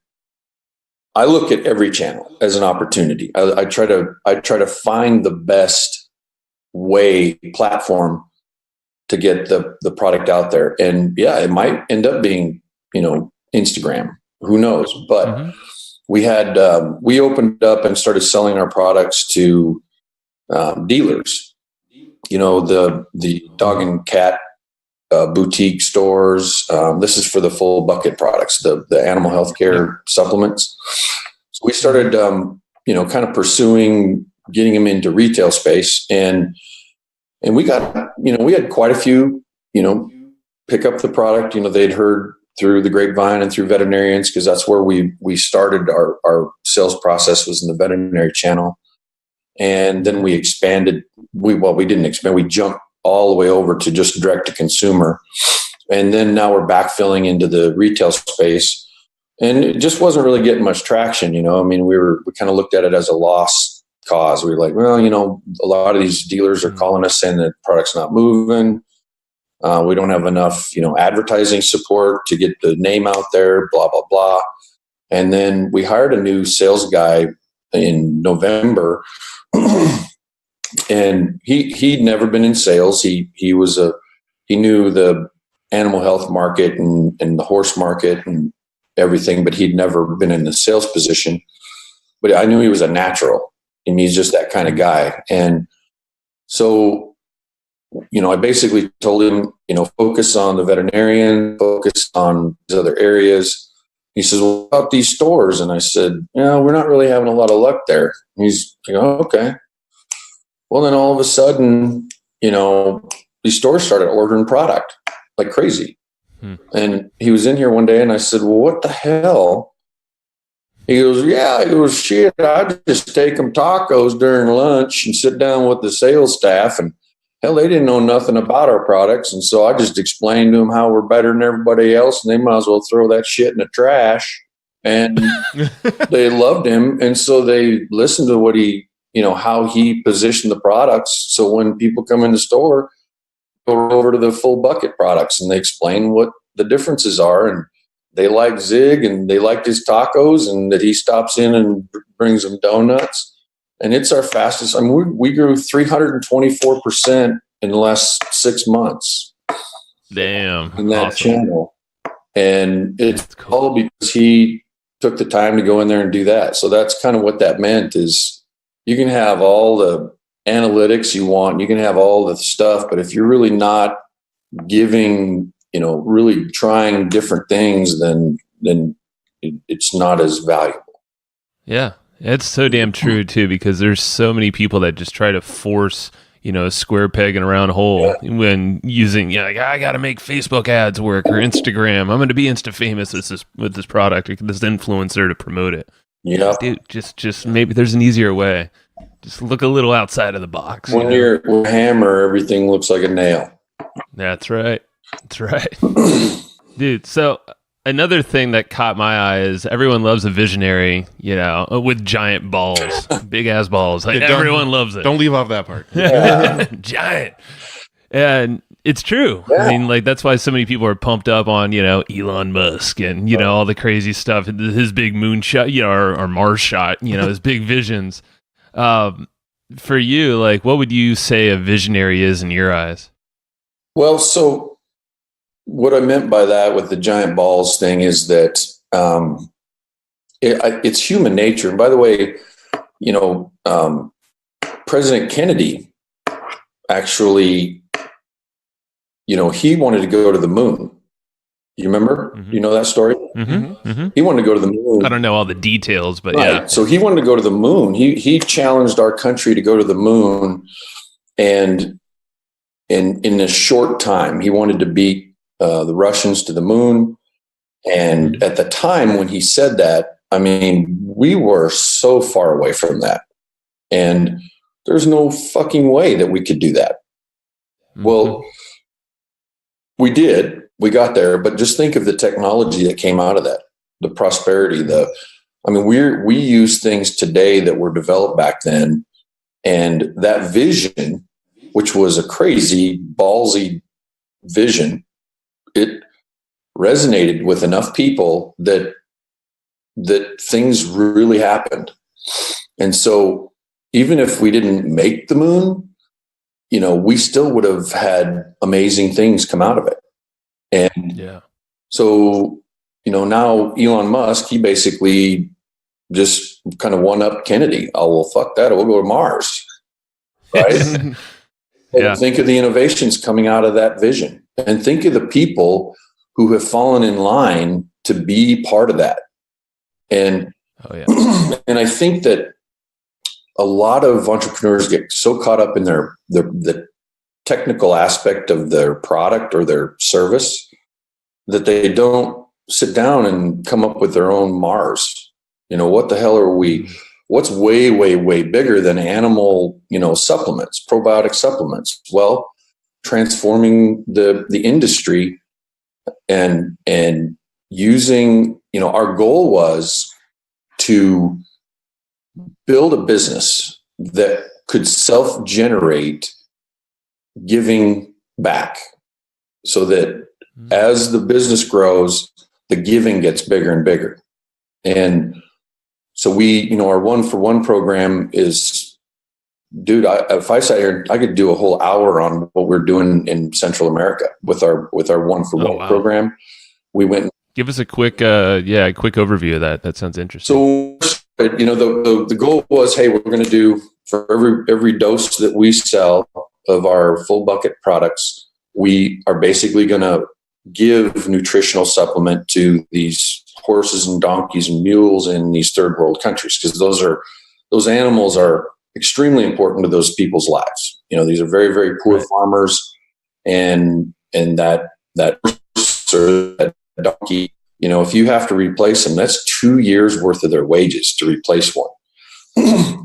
I look at every channel as an opportunity. I try to find the best platform to get the product out there. And yeah, it might end up being, Instagram, who knows, but we opened up and started selling our products to dealers, the dog and cat boutique stores. This is for the full bucket products, the animal healthcare supplements. So we started, kind of pursuing getting them into retail space, and we got, we had quite a few, pick up the product. They'd heard through the grapevine and through veterinarians, because that's where we started our sales process, was in the veterinary channel. And then we expanded. We didn't expand. We jumped all the way over to just direct to consumer. And then now we're backfilling into the retail space, and it just wasn't really getting much traction. We kind of looked at it as a lost cause. We were like, well, a lot of these dealers are calling us saying that the product's not moving. We don't have enough, advertising support to get the name out there, blah, blah, blah. And then we hired a new sales guy in November. And he'd never been in sales. He knew the animal health market and the horse market and everything, but he'd never been in the sales position. But I knew he was a natural, and he's just that kind of guy. And so, I basically told him, focus on the veterinarian, focus on these other areas. He says, well, what about these stores? And I said, we're not really having a lot of luck there. And he's like, oh, okay. Well, then all of a sudden, these stores started ordering product like crazy. And he was in here one day, and I said, well, what the hell? He goes, shit, I just take them tacos during lunch and sit down with the sales staff, and hell, they didn't know nothing about our products. And so I just explained to them how we're better than everybody else, and they might as well throw that shit in the trash. And they loved him. And so they listened to what how he positioned the products. So when people come in the store, go over to the full bucket products, and they explain what the differences are. And they like Zig, and they liked his tacos, and that he stops in and brings them donuts. And it's our fastest. We grew 324% in the last 6 months. Damn. In that channel. And it's all because he took the time to go in there and do that. So that's kind of what that meant, is you can have all the analytics you want, you can have all the stuff, but if you're really not giving, really trying different things, then it's not as valuable. Yeah. It's so damn true too, because there's so many people that just try to force, a square peg in a round hole when using, I got to make Facebook ads work, or Instagram. I'm going to be Insta famous with this product, or this influencer to promote it. Yeah, dude, just maybe there's an easier way. Just look a little outside of the box. When you're a hammer, everything looks like a nail. That's right. Dude, so another thing that caught my eye is everyone loves a visionary, with giant balls, big ass balls. Like, everyone loves it. Don't leave off that part. Giant. And it's true. Yeah. I mean, that's why so many people are pumped up on, Elon Musk and, all the crazy stuff, his big moon shot, or Mars shot, his big visions. For you, what would you say a visionary is in your eyes? Well, so what I meant by that with the giant balls thing is that it's human nature. And by the way, President Kennedy actually, he wanted to go to the moon. You remember? Mm-hmm. You know that story? Mm-hmm. Mm-hmm. He wanted to go to the moon. I don't know all the details, but right. Yeah. So he wanted to go to the moon. He challenged our country to go to the moon, and in a short time, he wanted to beat the Russians to the moon. And at the time when he said that, we were so far away from that. And there's no fucking way that we could do that. Mm-hmm. Well, we did. We got there, but just think of the technology that came out of that, the prosperity, we use things today that were developed back then. And that vision, which was a crazy, ballsy vision, it resonated with enough people that that things really happened. And so even if we didn't make the moon, we still would have had amazing things come out of it. And so, now Elon Musk, he basically just kind of one-up Kennedy. Oh, well, fuck that. We'll go to Mars. Right? Think of the innovations coming out of that vision, and think of the people who have fallen in line to be part of that. And, and I think that a lot of entrepreneurs get so caught up in the technical aspect of their product or their service that they don't sit down and come up with their own Mars. What the hell are we? What's way, way, way bigger than animal, supplements, probiotic supplements? Well, transforming the industry and using, our goal was to build a business that could self-generate giving back, so that as the business grows, the giving gets bigger and bigger. And so we, our 1-for-1 program is, dude, if I sat here, I could do a whole hour on what we're doing in Central America with our 1-for-1 program. We went. Give us a quick overview of that. That sounds interesting. So, the goal was, hey, we're going to do, for every dose that we sell of our full bucket products, we are basically going to give nutritional supplement to these horses and donkeys and mules in these third world countries, because those animals are extremely important to those people's lives. These are very, very poor farmers, and that horse or that donkey, if you have to replace them, that's 2 years worth of their wages to replace one.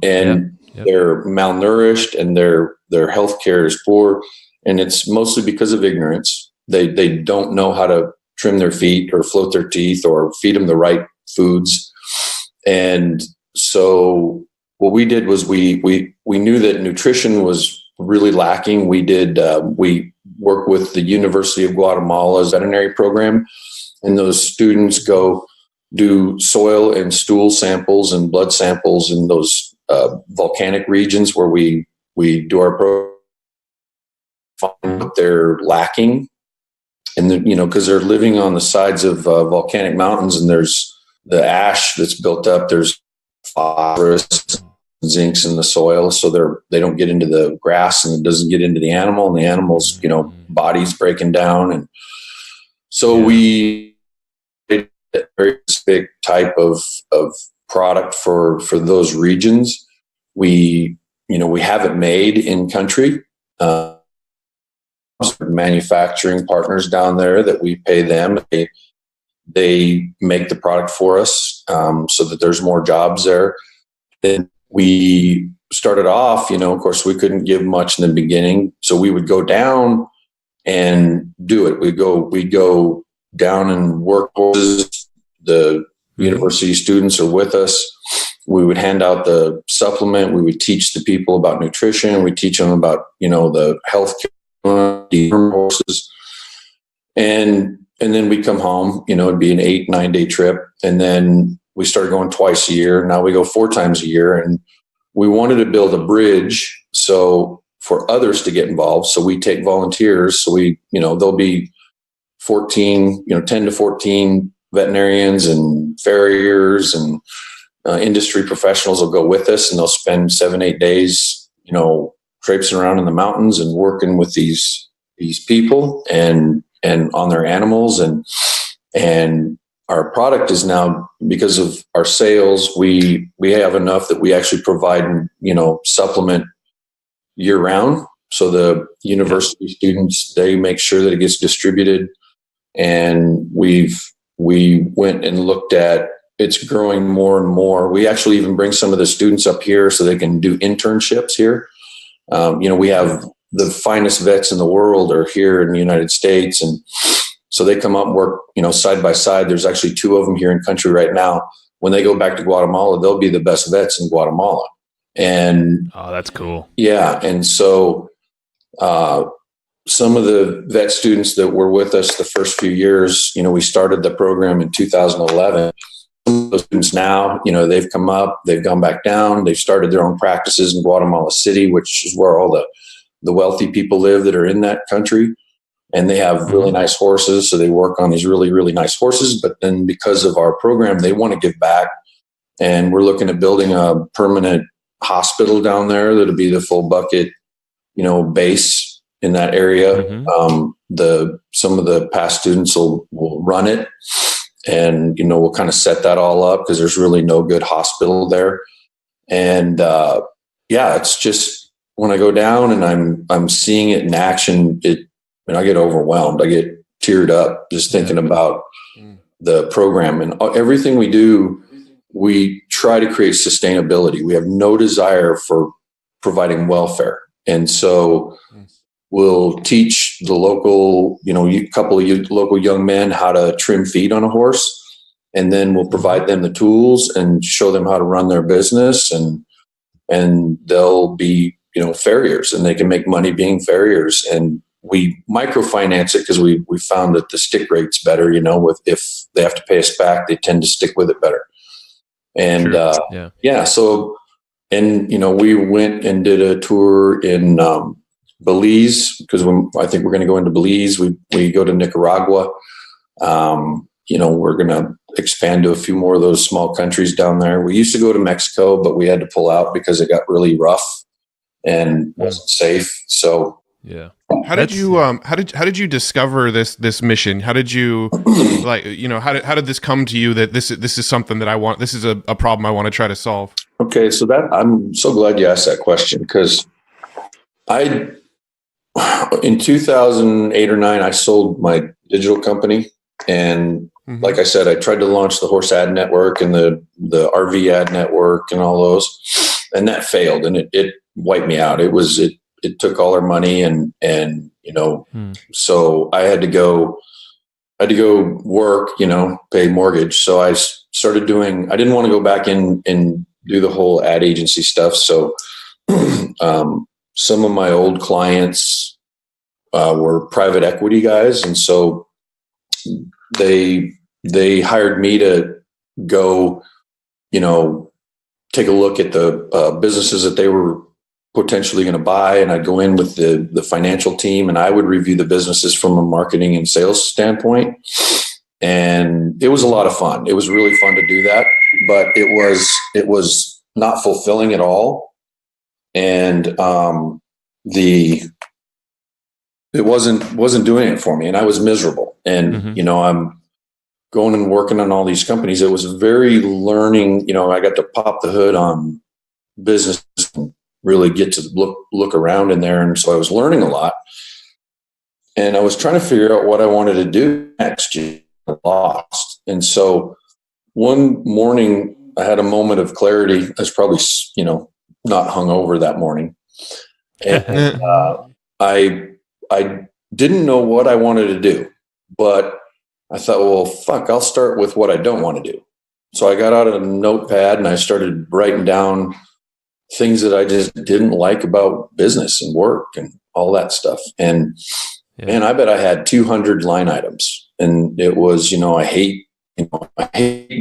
And they're malnourished, and their health care is poor, and it's mostly because of ignorance. They don't know how to trim their feet or float their teeth or feed them the right foods. And so what we did was we knew that nutrition was really lacking. We work with the University of Guatemala's veterinary program, and those students go do soil and stool samples and blood samples in those volcanic regions where we do our program, find what they're lacking. And because they're living on the sides of volcanic mountains, and there's the ash that's built up, there's phosphorus, zincs in the soil, so they don't get into the grass, and it doesn't get into the animal, and the animal's body's breaking down. And so we did a very specific type of product for those regions. We have it made in country. Manufacturing partners down there that we pay them. They make the product for us, so that there's more jobs there. Then we started off, of course, we couldn't give much in the beginning, so we would go down and do it. We go down and work horses. The university students are with us. We would hand out the supplement. We would teach the people about nutrition. We teach them about the health care. Horses, and then we come home. It'd be an 8-9 day trip, and then we started going twice a year. Now we go 4 times a year, and we wanted to build a bridge so for others to get involved. So we take volunteers. So there'll be 10 to 14 veterinarians and farriers and industry professionals will go with us, and they'll spend 7-8 days, traipsing around in the mountains and working with these people and on their animals. And our product is now, because of our sales, we have enough that we actually provide, supplement year round. So the university students, they make sure that it gets distributed. And we went and looked at, it's growing more and more. We actually even bring some of the students up here so they can do internships here. We have the finest vets in the world are here in the United States. And so they come up and work, side by side. There's actually 2 of them here in country right now. When they go back to Guatemala, they'll be the best vets in Guatemala. And oh, that's cool. Yeah. And so, some of the vet students that were with us the first few years, we started the program in 2011. those students now, they've come up, they've gone back down, they've started their own practices in Guatemala City, which is where all the wealthy people live that are in that country. And they have really nice horses. So they work on these really, really nice horses. But then because of our program, they want to give back. And we're looking at building a permanent hospital down there that'll be the full bucket, base in that area. Some of the past students will run it. And, we'll kind of set that all up because there's really no good hospital there. And it's just when I go down and I'm seeing it in action, I get overwhelmed. I get teared up just thinking about the program and everything we do. We try to create sustainability. We have no desire for providing welfare. And so we'll teach the local, couple of local young men how to trim feet on a horse. And then we'll provide them the tools and show them how to run their business. And they'll be, farriers, and they can make money being farriers. And we microfinance it because we found that the stick rate's better, if they have to pay us back, they tend to stick with it better. And so we went and did a tour in Belize because I think we're going to go into Belize. We go to Nicaragua. We're going to expand to a few more of those small countries down there. We used to go to Mexico, but we had to pull out because it got really rough and wasn't safe. So yeah. How did you discover this mission? How did you how did this come to you that this is something that I want, this is a problem I want to try to solve? Okay. So I'm so glad you asked that question because in 2008 or 9, I sold my digital company. And like I said, I tried to launch the horse ad network and the RV ad network and all those, and that failed, and it wiped me out. It took all our money and so I had to go work, pay mortgage. So I started I didn't want to go back in and do the whole ad agency stuff. So some of my old clients were private equity guys. And so they hired me to go, take a look at the businesses that they were potentially going to buy. And I'd go in with the financial team and I would review the businesses from a marketing and sales standpoint. And it was a lot of fun. It was really fun to do that, but it was not fulfilling at all. And it wasn't doing it for me. And I was miserable. And, I'm going and working on all these companies. It was very learning, I got to pop the hood on business and really get to look around in there. And so I was learning a lot, and I was trying to figure out what I wanted to do next year. I lost. And so one morning I had a moment of clarity. I was probably, not hungover that morning. And I didn't know what I wanted to do, but I thought, well, fuck, I'll start with what I don't want to do. So I got out a notepad and I started writing down things that I just didn't like about business and work and all that stuff. And man, I bet I had 200 line items. And it was, I hate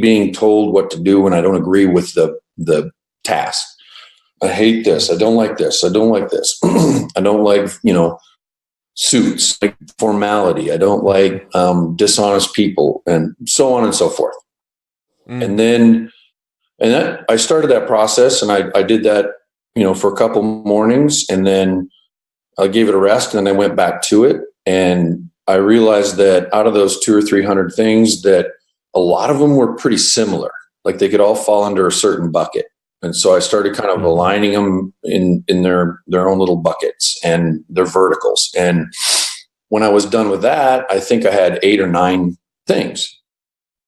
being told what to do when I don't agree with the task. I hate this. I don't like this. I don't like this. I don't like, suits, like formality. I don't like dishonest people, and so on and so forth. And then I started that process, and I did that, for a couple mornings, and then I gave it a rest, and then I went back to it. And I realized that out of those 200 or 300 things, that a lot of them were pretty similar. Like they could all fall under a certain bucket. And so I started kind of aligning them in their own little buckets and their verticals. And when I was done with that, I think I had 8 or 9 things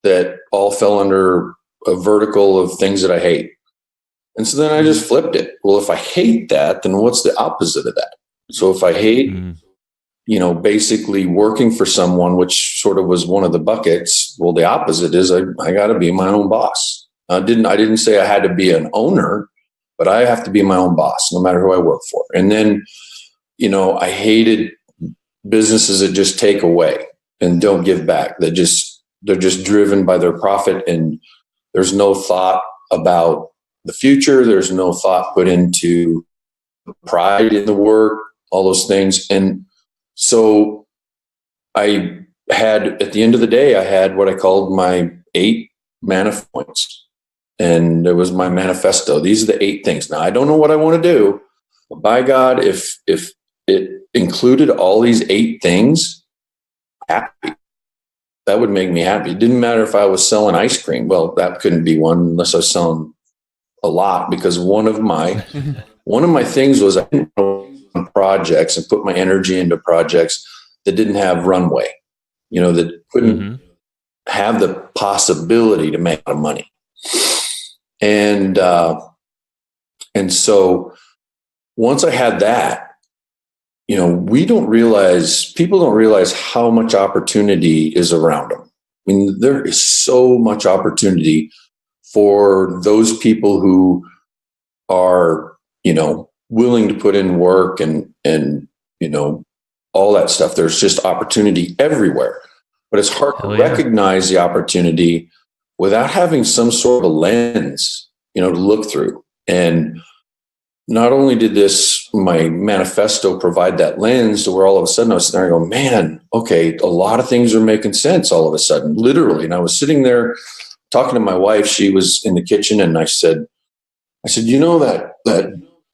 that all fell under a vertical of things that I hate. And so then I just flipped it. Well, if I hate that, then what's the opposite of that? So if I hate, basically working for someone, which sort of was one of the buckets, well, the opposite is I got to be my own boss. I didn't say I had to be an owner, but I have to be my own boss, no matter who I work for. And then, I hated businesses that just take away and don't give back. They're just driven by their profit and There's no thought about the future. There's no thought put into pride in the work, all those things. And so I had, at the end of the day, I had what I called my 8 manifest points. And it was my manifesto. These are the 8 things. Now, I don't know what I want to do, but by God, if it included all these 8 things, happy. That would make me happy. It didn't matter if I was selling ice cream. Well, that couldn't be one unless I was selling a lot, because one of my things was I didn't know projects and put my energy into projects that didn't have runway, that couldn't have the possibility to make a lot of money. And so once I had that, people don't realize how much opportunity is around them. I mean, there is so much opportunity for those people who are, willing to put in work and all that stuff. There's just opportunity everywhere, but it's hard to recognize the opportunity without having some sort of lens, to look through. And not only did my manifesto provide that lens to where all of a sudden I was sitting there going, man, okay, a lot of things are making sense all of a sudden, literally. And I was sitting there talking to my wife. She was in the kitchen, and I said,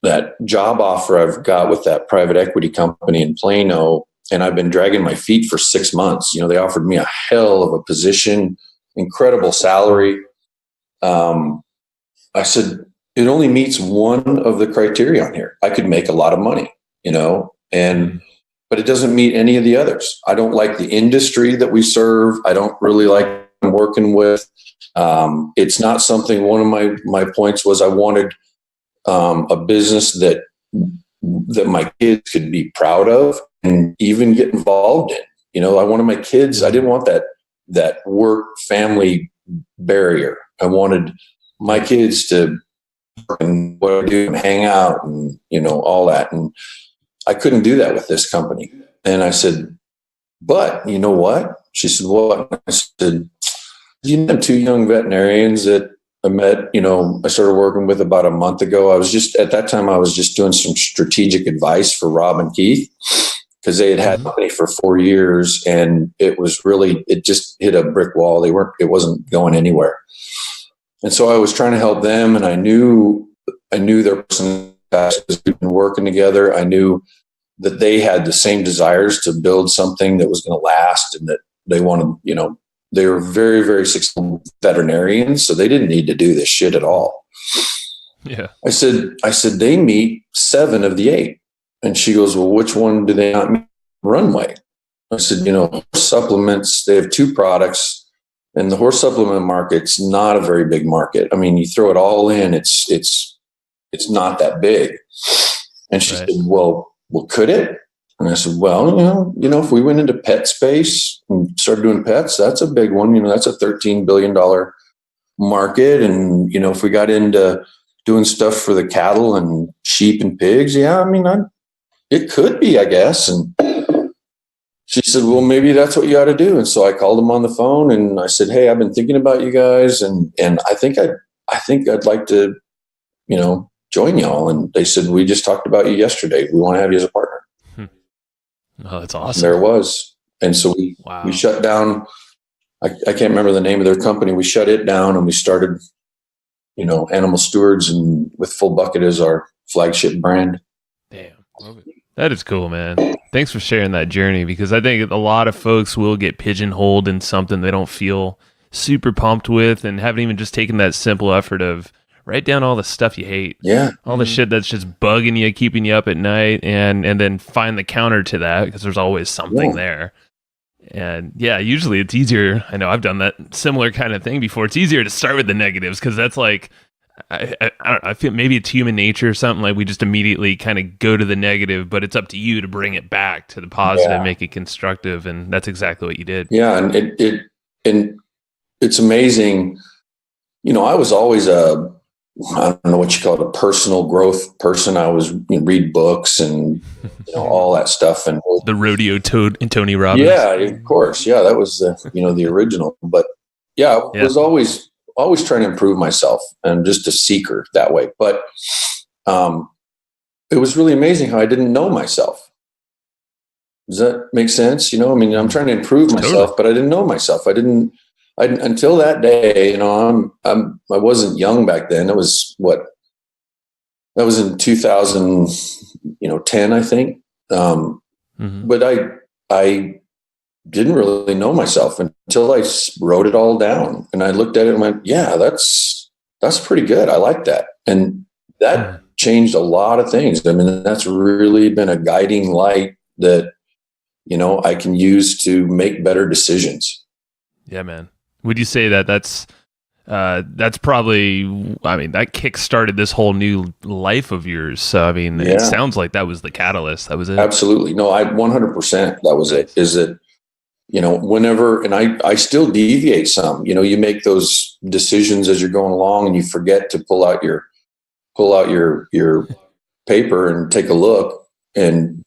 that job offer I've got with that private equity company in Plano, and I've been dragging my feet for 6 months. They offered me a hell of a position, incredible salary. I said, it only meets one of the criteria on here. I could make a lot of money, but it doesn't meet any of the others. I don't like the industry that we serve. I don't really like working with. It's not something, one of my points was I wanted a business that my kids could be proud of and even get involved in. I wanted my kids, I didn't want that work family barrier. I wanted my kids to and what I do and hang out and, all that. And I couldn't do that with this company. And I said, but you know what? She said, what? I said, 2 young veterinarians that I met, I started working with about a month ago. At that time, I was just doing some strategic advice for Rob and Keith, because they had company for 4 years, and it just hit a brick wall. It wasn't going anywhere. And so I was trying to help them, and I knew their person guys we've been working together. I knew that they had the same desires to build something that was going to last, and that they wanted, they were very, very successful veterinarians, so they didn't need to do this shit at all. Yeah. I said, they meet 7 of the 8. And she goes, well, which one do they not meet? Runway. I said, supplements, they have 2 products, and the horse supplement market's not a very big market. I mean, you throw it all in, it's not that big. And she said, well, could it? And I said, well, if we went into pet space and started doing pets, that's a big one. That's a $13 billion market. And, if we got into doing stuff for the cattle and sheep and pigs, it could be, I guess. And she said, well, maybe that's what you ought to do. And so I called them on the phone, and I said, hey, I've been thinking about you guys, and I think I'd like to, join y'all. And they said, we just talked about you yesterday. We want to have you as a partner. Oh, that's awesome. And there it was. And so we shut down. I can't remember the name of their company. We shut it down, and we started, Animal Stewards, and with Full Bucket as our flagship brand. Damn. That is cool, man. Thanks for sharing that journey, because I think a lot of folks will get pigeonholed in something they don't feel super pumped with, and haven't even just taken that simple effort of write down all the stuff you hate. Yeah. All the shit that's just bugging you, keeping you up at night, and then find the counter to that, because there's always something there. And yeah, usually it's easier. I know I've done that similar kind of thing before. It's easier to start with the negatives, because that's like, I don't know, I feel maybe it's human nature or something, like we just immediately kind of go to the negative, but it's up to you to bring it back to the positive, make it constructive. And that's exactly what you did. Yeah. And it's amazing. I was always I don't know what you call it, a personal growth person. I was read books and all that stuff. And the Rodeo Toad and Tony Robbins. Yeah, of course. Yeah, that was the original. But yeah, I was always always trying to improve myself and just a seeker that way. But it was really amazing how I didn't know myself. Does that make sense? You know, I mean, I'm trying to improve myself, but I didn't know myself. I until that day, you know, I wasn't young back then. It was that was in 2010, I think. But I didn't really know myself until I wrote it all down, and I looked at it and went, yeah, that's pretty good. I like that. And that changed a lot of things. I mean, that's really been a guiding light that, you know, I can use to make better decisions. Yeah, man. Would you say that that's probably, I mean, that kick-started this whole new life of yours. So, I mean, It sounds like that was the catalyst. That was it. Absolutely. No, 100% that was it. Is that, you know, whenever, and I still deviate some, you know, you make those decisions as you're going along and you forget to pull out your paper and take a look, and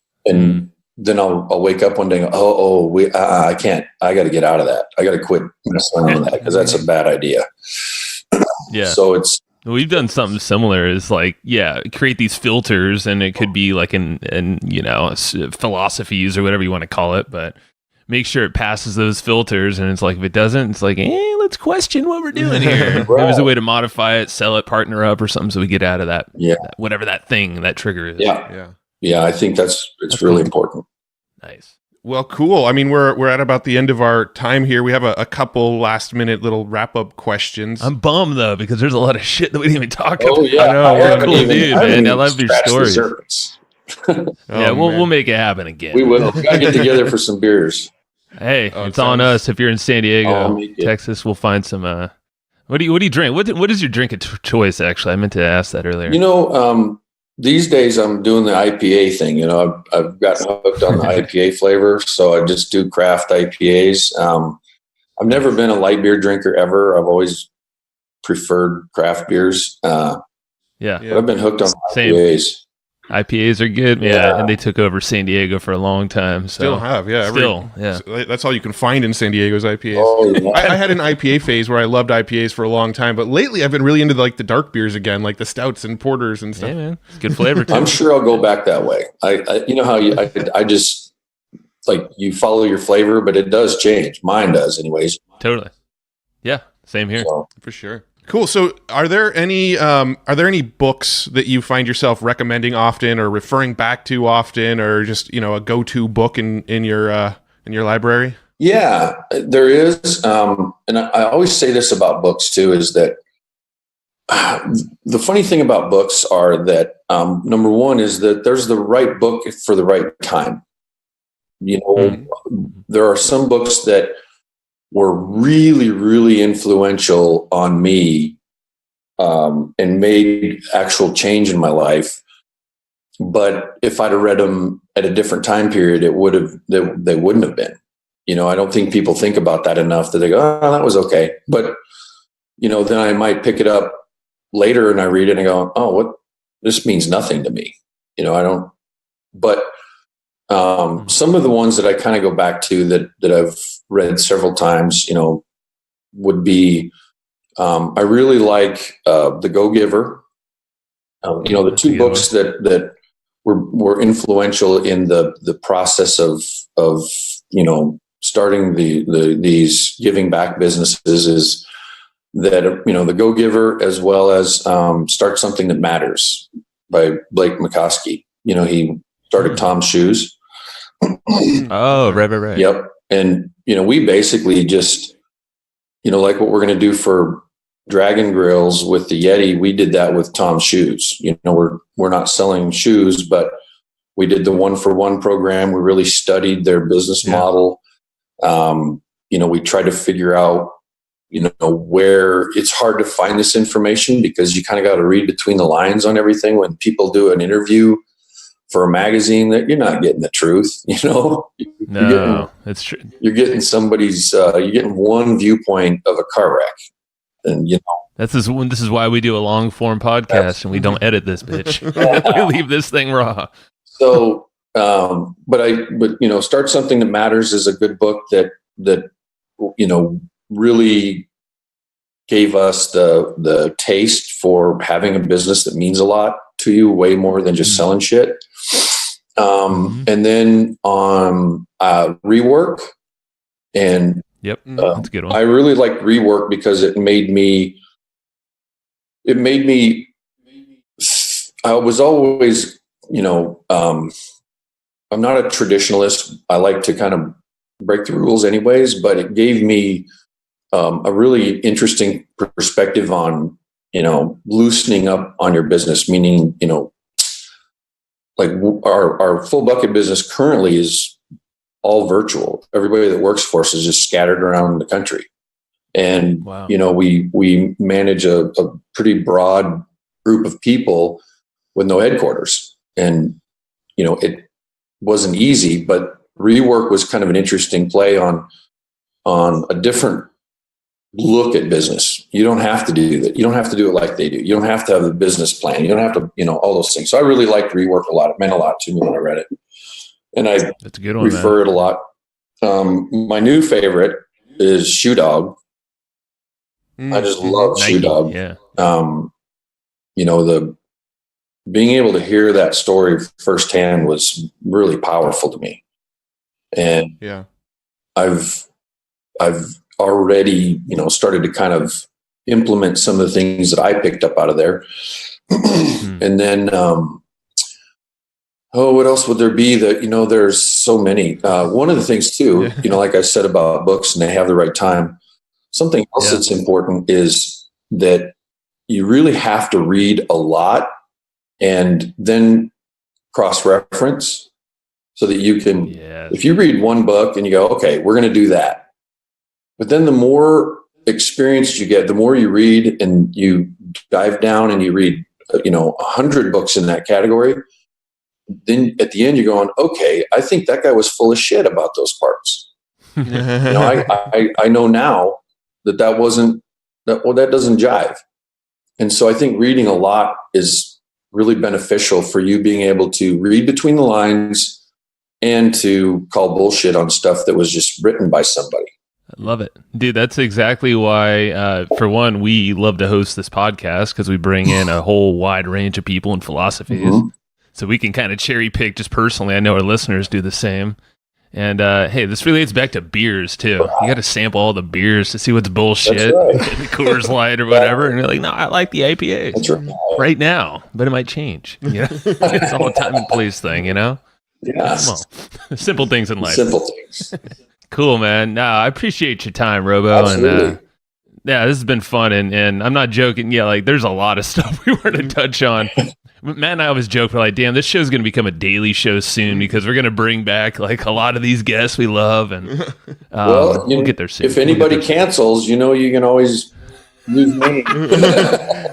then I'll wake up one day and go, I can't, I got to get out of that. I got to quit messing around with that because that's a bad idea. Yeah. So we've done something similar. Is like, create these filters, and it could be like in you know, philosophies or whatever you want to call it, but make sure it passes those filters. And it's like, if it doesn't, it's like, let's question what we're doing here. Right. There's a way to modify it, sell it, partner up or something, so we get out of that. Whatever that thing, that trigger is. Yeah. I think it's really important. Nice. Well, cool. I mean, we're at about the end of our time here. We have a couple last minute little wrap up questions. I'm bummed though, because there's a lot of shit that we didn't even talk about. Oh yeah, I know. You're a cool dude, man. I love your stories. We'll make it happen again. We will. We gotta get together for some beers. Hey, it's on us. If you're in San Diego, Texas, we'll find some. What do you drink? What is your drink of choice? Actually, I meant to ask that earlier. You know, these days I'm doing the IPA thing. You know, I've gotten hooked on the IPA flavor, so I just do craft IPAs. I've never been a light beer drinker ever. I've always preferred craft beers. But I've been hooked on IPAs. IPAs are good, and they took over San Diego for a long time. So. Still have, That's all you can find in San Diego's IPAs. Oh, yeah. I had an IPA phase where I loved IPAs for a long time, but lately I've been really into like the dark beers again, like the stouts and porters and stuff. Yeah, man, it's good flavor too. I'm sure I'll go back that way. I you know how I just like you follow your flavor, but it does change. Mine does, anyways. Totally. Yeah, same here. So. For sure. Cool. So, are there any books that you find yourself recommending often, or referring back to often, or just, you know, a go-to book in your library? Yeah, there is. And I always say this about books too: is that the funny thing about books are that number one is that there's the right book for the right time. You know, there are some books that were really, really influential on me and made actual change in my life. But if I'd have read them at a different time period, they wouldn't have been. You know, I don't think people think about that enough, that they go, oh, that was okay. But, you know, then I might pick it up later and I read it and I go, oh, what? This means nothing to me. You know, I don't, but some of the ones that I kind of go back to that I've read several times, you know, would be, I really like The Go-Giver. You know, the two books that were influential in the process of you know, starting these giving back businesses is that, you know, The Go-Giver, as well as Start Something That Matters by Blake McCoskey. You know, he started Tom's Shoes. Oh, right. Yep. And, you know, we basically just, you know, like what we're going to do for Dragon Grills with the Yeti, we did that with Tom's Shoes. You know, we're not selling shoes, but we did the 1-for-1 program. We really studied their business model. You know, we tried to figure out, you know, where it's hard to find this information because you kind of got to read between the lines on everything. When people do an interview for a magazine, that you're not getting the truth, you know. It's true. You're getting somebody's. You're getting one viewpoint of a car wreck, and you know this is why we do a long form podcast and we don't edit this bitch. We leave this thing raw. So, but you know, Start Something That Matters is a good book that you know really gave us the taste for having a business that means a lot to you, way more than just selling shit. And then on rework, and yep, that's a good one. I really liked rework because it made me. I was always, I'm not a traditionalist. I like to kind of break the rules anyways, but it gave me a really interesting perspective on, loosening up on your business, meaning, like our full bucket business currently is all virtual. Everybody that works for us is just scattered around the country. And, wow. We manage a pretty broad group of people with no headquarters. And, it wasn't easy, but rework was kind of an interesting play on a different look at business. You don't have to do that. You don't have to do it like they do. You don't have to have a business plan. You don't have to, all those things. So I really liked rework a lot. It meant a lot to me when I read it. And I That's a good one, refer it a lot. My new favorite is Shoe Dog. I just love Nike, Shoe Dog. Yeah. The being able to hear that story firsthand was really powerful to me. And yeah, I've already, started to kind of implement some of the things that I picked up out of there. And then, what else would there be that, there's so many. One of the things too, like I said about books and they have the right time. Something else that's important is that you really have to read a lot and then cross-reference so that you can, if you read one book and you go, okay, we're going to do that. But then the more experienced you get, the more you read and you dive down and you read, 100 books in that category. Then at the end, you're going, okay, I think that guy was full of shit about those parts. I know now that doesn't jive. And so I think reading a lot is really beneficial for you being able to read between the lines and to call bullshit on stuff that was just written by somebody. I love it. Dude, that's exactly why, for one, we love to host this podcast because we bring in a whole wide range of people and philosophies. So we can kind of cherry pick just personally. I know our listeners do the same. And hey, this relates back to beers too. You got to sample all the beers to see what's bullshit, the Coors Light or whatever. And you're like, no, I like the IPAs right now, but it might change. It's all a time and place thing, Yeah. Come on. Simple things in life. Simple things. Cool, man. No, I appreciate your time, Robo. Absolutely. And this has been fun. And I'm not joking. Yeah, like there's a lot of stuff we were to touch on. Matt and I always joke, we're like, damn, this show's going to become a daily show soon because we're going to bring back like a lot of these guests we love. And we'll get there soon. If anybody cancels, you can always use me.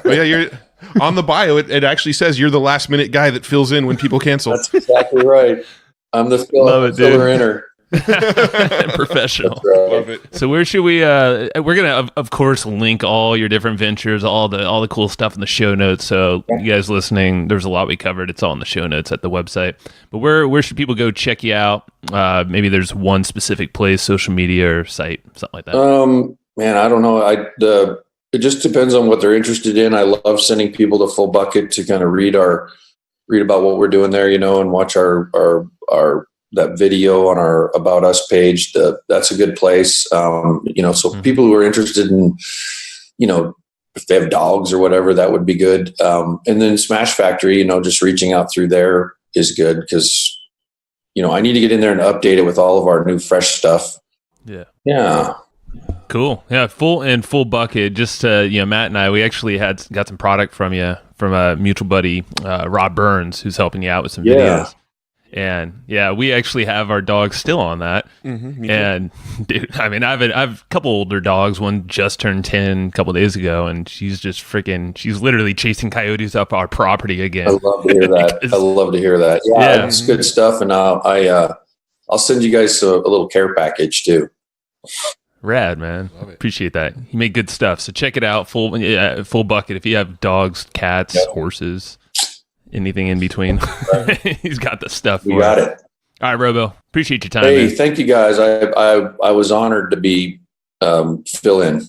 Well, you're on the bio. It actually says you're the last minute guy that fills in when people cancel. That's exactly right. I'm the filler inner. Professional. Right. Love it. So where should we we're gonna of course link all your different ventures, all the cool stuff in the show notes. So you guys listening, there's a lot we covered. It's all in the show notes at the website. But where should people go check you out? Maybe there's one specific place, social media or site, something like that. Man, I don't know. It just depends on what they're interested in. I love sending people to Full Bucket to kind of read about what we're doing there, and watch our that video on our About Us page. That's a good place. So people who are interested in, if they have dogs or whatever, that would be good. And then Smash Factory, just reaching out through there is good because, I need to get in there and update it with all of our new fresh stuff. Yeah. Yeah. Cool. Yeah. Full Bucket. Just, Matt and I, we actually got some product from a mutual buddy, Rob Burns, who's helping you out with some videos. And we actually have our dogs still on that. And dude, I mean, I've a couple older dogs. One just turned 10 a couple days ago, and she's literally chasing coyotes up our property again. I love to hear that. Yeah, it's good stuff. And I'll send you guys a little care package too. Rad, man. Appreciate that. He made good stuff. So check it out. Full Bucket. If you have dogs, cats, horses, anything in between, he's got the stuff. We got it. All right, Robo. Appreciate your time. Hey, man. thank you guys. I was honored to be fill in.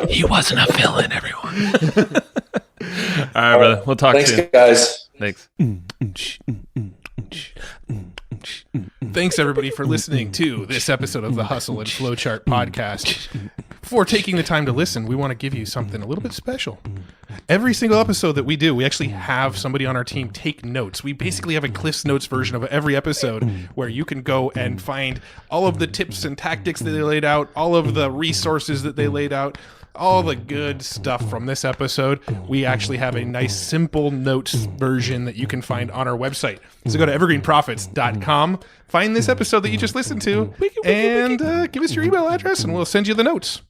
He wasn't a villain, everyone. All right, brother. We'll talk Thanks, soon. guys. Thanks. Thanks, everybody, for listening to this episode of the Hustle and Flowchart podcast. Before taking the time to listen, we want to give you something a little bit special. Every single episode that we do, we actually have somebody on our team take notes. We basically have a Cliff's Notes version of every episode where you can go and find all of the tips and tactics that they laid out, all of the resources that they laid out, all the good stuff from this episode. We actually have a nice simple notes version that you can find on our website. So go to evergreenprofits.com, find this episode that you just listened to, and give us your email address and we'll send you the notes.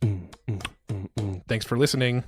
Thanks for listening.